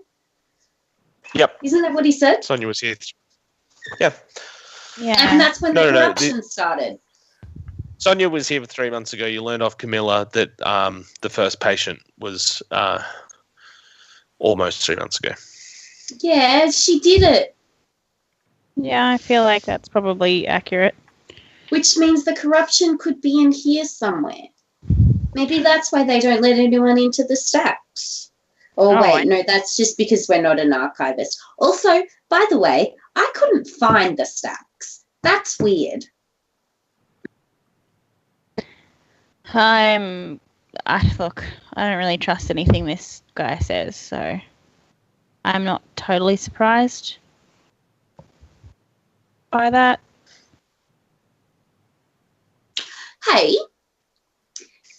Yep. Isn't that what he said? Sonia was here. Yeah. Yeah. And that's when the corruption started. Sonia was here 3 months ago. You learned off Camilla that the first patient was almost 3 months ago. Yeah, she did it. Yeah, I feel like that's probably accurate. Which means the corruption could be in here somewhere. Maybe that's why they don't let anyone into the stacks. Oh, wait, no, that's just because we're not an archivist. Also, by the way, I couldn't find the stacks. That's weird. Look, I don't really trust anything this guy says, so I'm not totally surprised by that. Hey,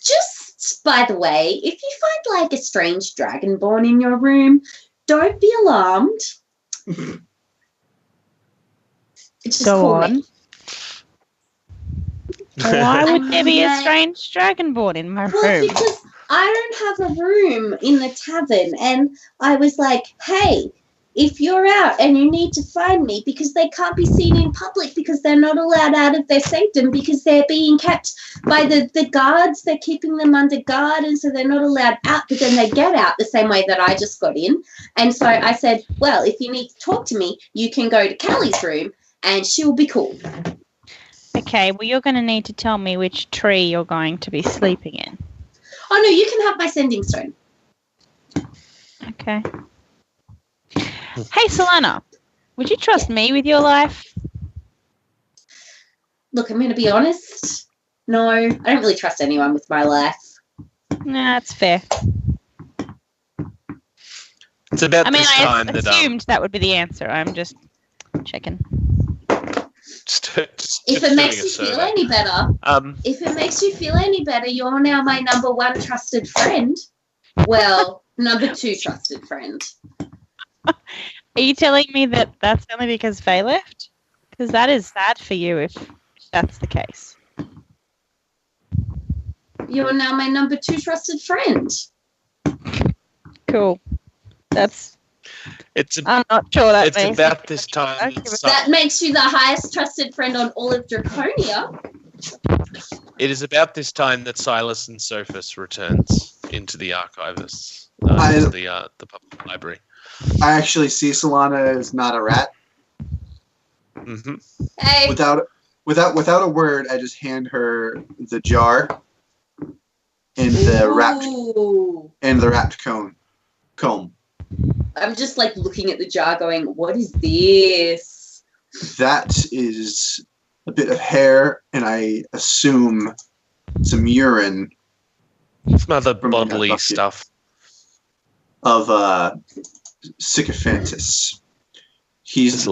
just by the way, if you find like a strange dragonborn in your room, don't be alarmed. Just Go call on. me. Why would there be a strange dragonborn in my Well, room? because I don't have a room in the tavern, and I was like, hey, if you're out and you need to find me, because they can't be seen in public because they're not allowed out of their sanctum because they're being kept by the guards. They're keeping them under guard, and so they're not allowed out, but then they get out the same way that I just got in. And so I said, well, if you need to talk to me, you can go to Callie's room and she'll be cool. Okay, well, you're going to need to tell me which tree you're going to be sleeping in. Oh, no, you can have my sending stone. Okay. Hey, Solana, would you trust me with your life? Look, I'm going to be honest. No, I don't really trust anyone with my life. Nah, that's fair. It's about I mean, this I time assumed that would be the answer. I'm just checking. If it makes you feel any better, you're now my number one trusted friend. Well, number two trusted friend. Are you telling me that that's only because Faye left? Because that is sad for you if that's the case. You're now my number two trusted friend. Cool. I'm not sure that it's means about this time. That makes you the highest trusted friend on all of Draconia. It is about this time that Silas and Sophus returns into the archivists, into the public library. I actually see Solana as not a rat. Mm-hmm. Hey. Without a word, I just hand her the jar and the wrapped comb. I'm just like looking at the jar going, what is this? That is a bit of hair, and I assume some urine. Some other bodily stuff. Of Sycophantus. He's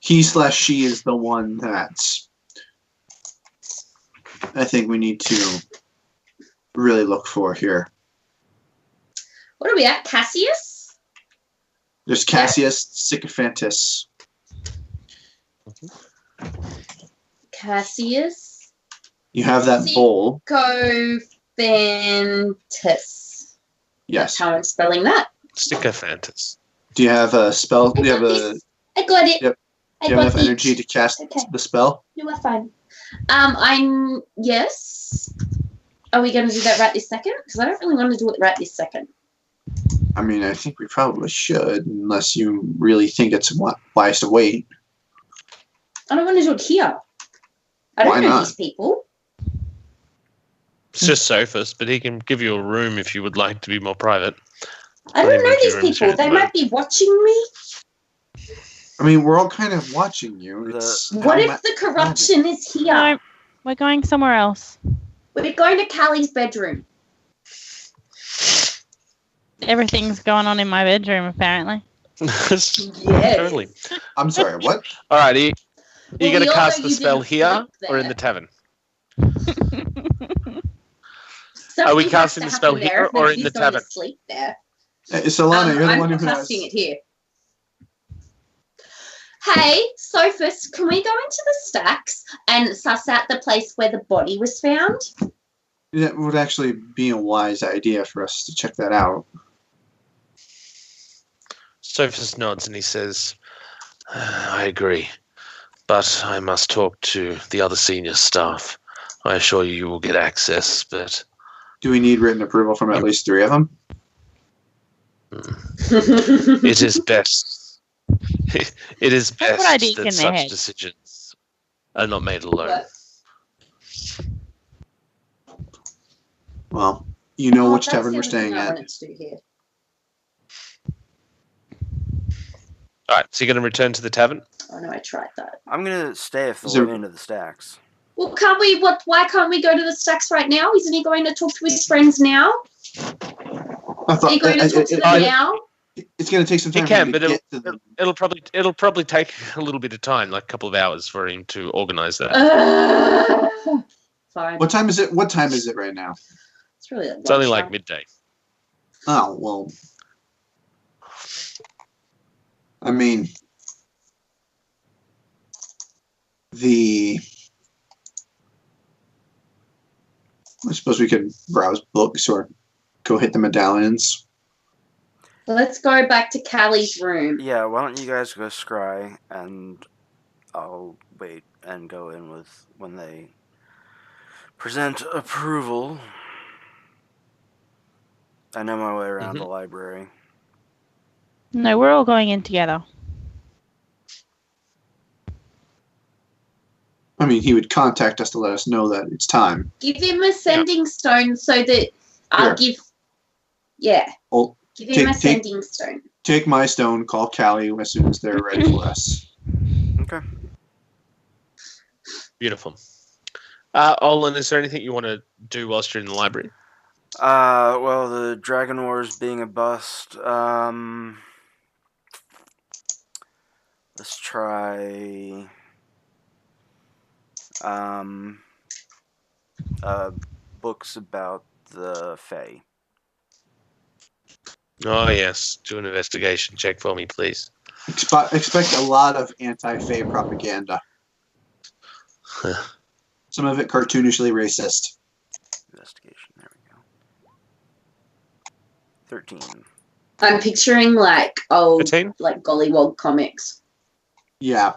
he/she is the one that I think we need to really look for here. What are we at? Cassius? There's Cassius Sycophantus. Cassius You have that bowl. Sycophantus. Yes. How I'm spelling that. Sycophantus. Do you have a spell? Do you have a? I got it. Yep. I Do you got have enough it. energy to cast Okay. the spell? You are fine. I'm yes. Are we going to do that right this second? Because I don't really want to do it right this second. I mean, I think we probably should, unless you really think it's wise to wait. I don't want to do it here. I don't Why know not? these people. It's just Sophus, but he can give you a room if you would like to be more private. I Well, don't know maybe these you're in people. the They chat, might be watching me. I mean, we're all kind of watching you. It's What if the corruption is here? No, we're going somewhere else. We're going to Callie's bedroom. Everything's going on in my bedroom, apparently. Yes. Totally. I'm sorry, what? All right, are you Well, going we to all cast know the you spell didn't here sleep or in there. the tavern? Something Are we has casting to the spell happen there here if or in nobody's the going to tavern? Sleep there. Solana, you're the one who I'm has. casting it here. Hey, Sophus, can we go into the stacks and suss out the place where the body was found? That would actually be a wise idea for us to check that out. Sophus nods and he says, I agree, but I must talk to the other senior staff. I assure you will get access, but Do we need written approval from at least 3 of them? it is best. It is That's what best I think that in their such head. decisions are not made alone. What? Well, you know which that's tavern the we're other thing staying I at. wanted to do here. All right, so you're going to return to the tavern? Oh no, I tried that. I'm gonna stay if Is they'll there- into the stacks. Well, can't we? Why can't we go to the stacks right now? Isn't he going to talk to his friends now? I Are you going to talk to them now? It's going to take some time It can, for but him to get to them. it'll probably take a little bit of time, like a couple of hours, for him to organize that. Fine. What time is it? What time is it right now? It's really. It's only like midday. Oh, well. I mean, I suppose we could browse books or go hit the medallions. Let's go back to Callie's room. Yeah, why don't you guys go scry, and I'll wait and go in with when they present approval. I know my way around the library. No, we're all going in together. I mean, he would contact us to let us know that it's time. Give him a sending stone so that I'll Here. give. Yeah. Oh, Give him a take- sending stone. Take my stone, call Callie as soon as they're ready for us. Okay. Beautiful. Olin, is there anything you want to do whilst you're in the library? Well, the Dragon Wars being a bust, let's try, books about the Fae. Oh, yes. Do an investigation check for me, please. Expect a lot of anti-Fae propaganda. Some of it cartoonishly racist. Investigation, there we go. 13. I'm picturing like old, 13? like Gollywog comics. Yeah.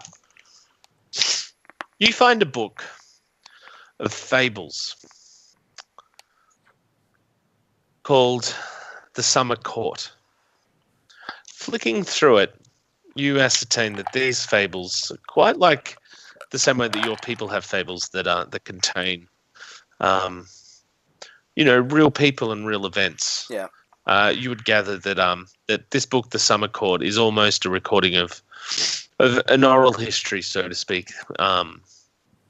You find a book of fables called The Summer Court. Flicking through it, you ascertain that these fables are quite like the same way that your people have fables that contain, real people and real events. Yeah. You would gather that that this book, The Summer Court, is almost a recording of an oral history, so to speak,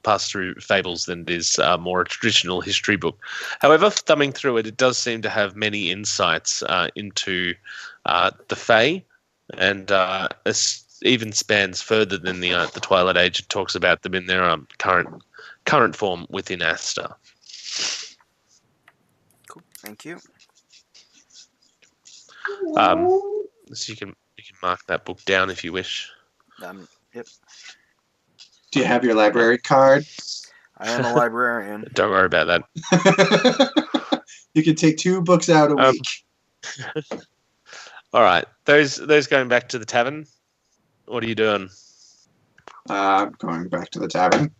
passed through fables than it is more a traditional history book. However, thumbing through it, it does seem to have many insights into the Fae, and even spans further than the Twilight Age. It talks about them in their current form within Asta. Cool. Thank you. So you can mark that book down if you wish. Yep. Do you have your library card? I am a librarian. Don't worry about that. You can take 2 books out a week. All right, those going back to the tavern. What are you doing? I'm going back to the tavern.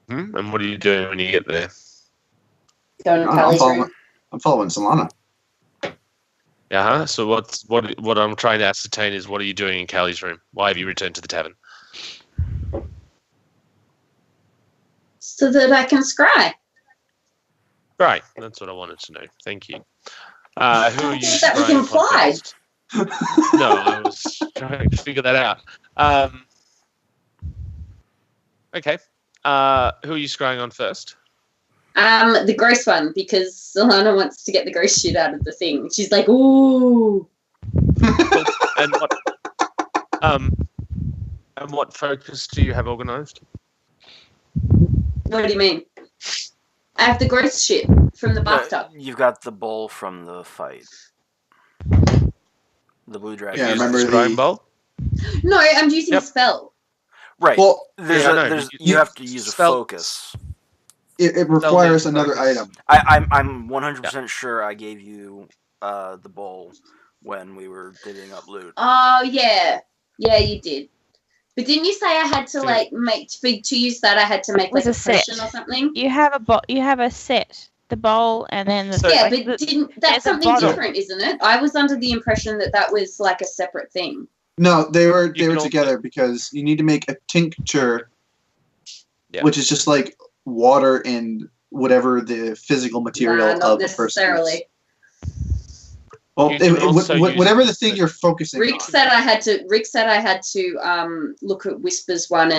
And what are you doing when you get there? Going to Callie's room. I'm following Solana. So what I'm trying to ascertain is, what are you doing in Callie's room? Why have you returned to the tavern? So that I can scry. Right, that's what I wanted to know. Thank you. Who are you? That was implied. No, I was trying to figure that out. Okay. Who are you scrying on first? The gross one, because Solana wants to get the gross shit out of the thing. She's like, ooh. And what focus do you have organised? What do you mean? I have the gross shit from the bathtub. You've got the bowl from the fight. The blue dragon. Yeah, I remember the scrying bowl? No, I'm using a spell. Right. Well, you have to use a focus. It requires another item. I'm 100% sure I gave you the bowl when we were divvying up loot. Oh, yeah. Yeah, you did. But didn't you say I had to to use that? I had to make like a potion or something. You have a set, the bowl, and then the but that's something different, isn't it? I was under the impression that was like a separate thing. No, they were together because you need to make a tincture, which is just like water and whatever the physical material of the person is. Well, whatever the thing you're focusing on. Rick said I had to look at Whisper's one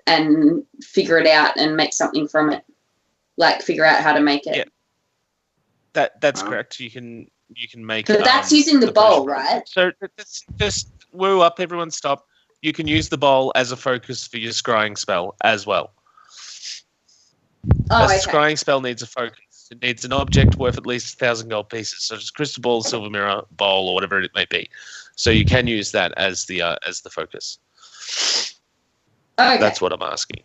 and figure it out and make something from it. Like figure out how to make it. Yeah. That's correct. You can make But that's using the bowl, right? So just woo up, everyone stop. You can use the bowl as a focus for your scrying spell as well. Oh, a scrying spell needs a focus. It needs an object worth at least 1,000 gold pieces, such as crystal ball, silver mirror, bowl, or whatever it may be. So you can use that as the focus. Okay. That's what I'm asking.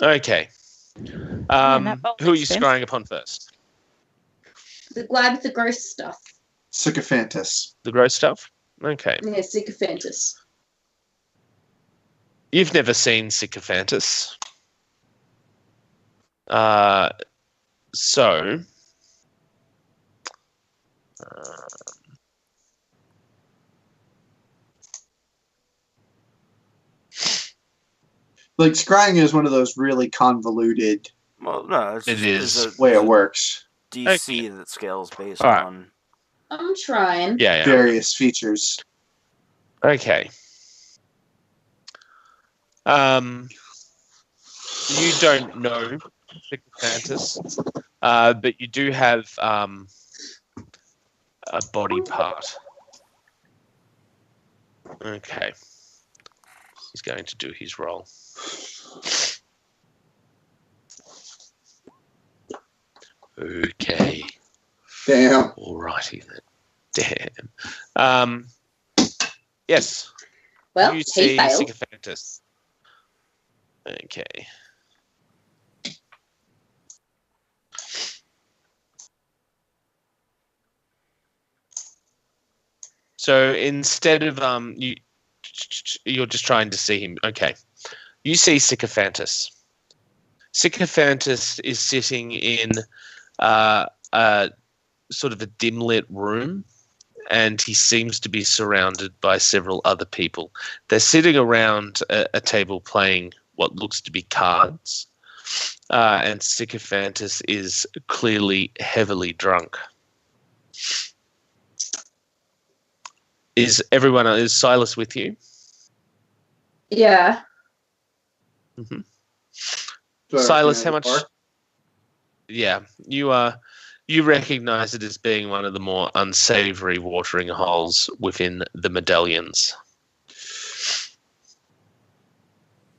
Okay. Who are you scrying upon first? The guy with the gross stuff. Sycophantus. The gross stuff? Okay. Yeah, Sycophantus. You've never seen Sycophantus. So, like scrying is one of those really convoluted. Well, no, it is way it works. DC that scales based on. I'm trying. Yeah. Various features. Okay. You don't know Sycophantus, but you do have a body part. Okay. He's going to do his roll. Okay. Damn. Alrighty then. Damn. Yes. Well, you he see failed. Sycophantus. Okay. So instead of you're just trying to see him. Okay, you see Sycophantus. Sycophantus is sitting in a sort of a dim lit room, and he seems to be surrounded by several other people. They're sitting around a table playing what looks to be cards, and Sycophantus is clearly heavily drunk. Is Silas with you? Yeah. Mm-hmm. So Silas, how much? Yeah, you recognize it as being one of the more unsavory watering holes within the medallions.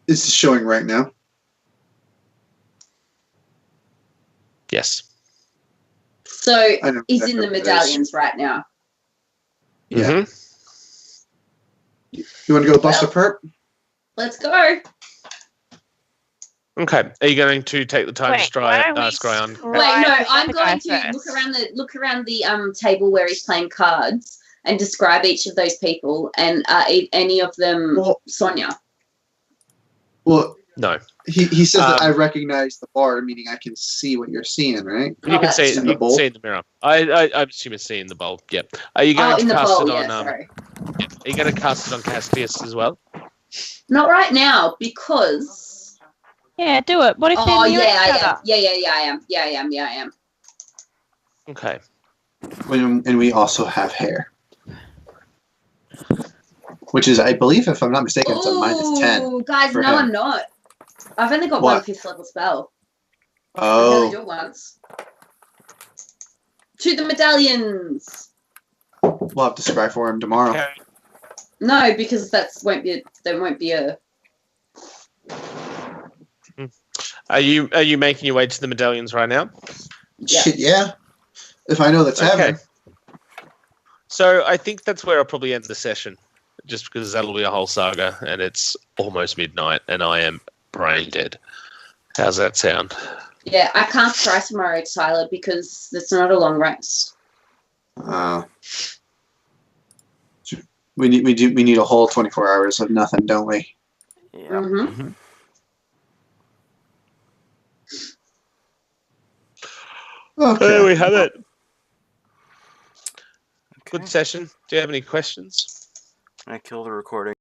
This is showing right now. Yes. So I know he's in exactly the what it is. medallions right now. Yeah. Mhm. You want to go bust a perp? Let's go. Okay. Are you going to take the time Wait, to why don't we scry on? Wait, no, Right, I'm the going guy to first. look around the table where he's playing cards and describe each of those people. And any of them Well- Sonia? Well, No. he says that Um, I recognize the bar, meaning I can see what you're seeing, right? You can that's see it. in You the can bowl? see in the mirror. I'm assuming see in the bowl. Yep. Are you going Oh, in to the cast bowl. it Yeah, on? sorry. Are you going to cast it on Caspius as well? Not right now because. Yeah, do it. What if Oh they're near yeah, I each am. other? Yeah, I am. Okay. And we also have hair. Which is, I believe, if I'm not mistaken, it's a -10. Ooh, guys, for no, him. I'm not. I've only got What? one 5th level spell. I can only do Oh, it once. To the medallions. we'll have to scry for him tomorrow. Okay. No, because there won't be a. Are you making your way to the medallions right now? Yeah. Shit, yeah. If I know the tavern. Okay. So I think that's where I'll probably end the session, just because that'll be a whole saga, and it's almost midnight, and I am brain dead. How's that sound? Yeah, I can't try tomorrow, Tyler, because it's not a long rest. We need a whole 24 hours of nothing, don't we? Yeah. Mm-hmm. Okay. There we have it. Okay. Good session. Do you have any questions? I killed the recording.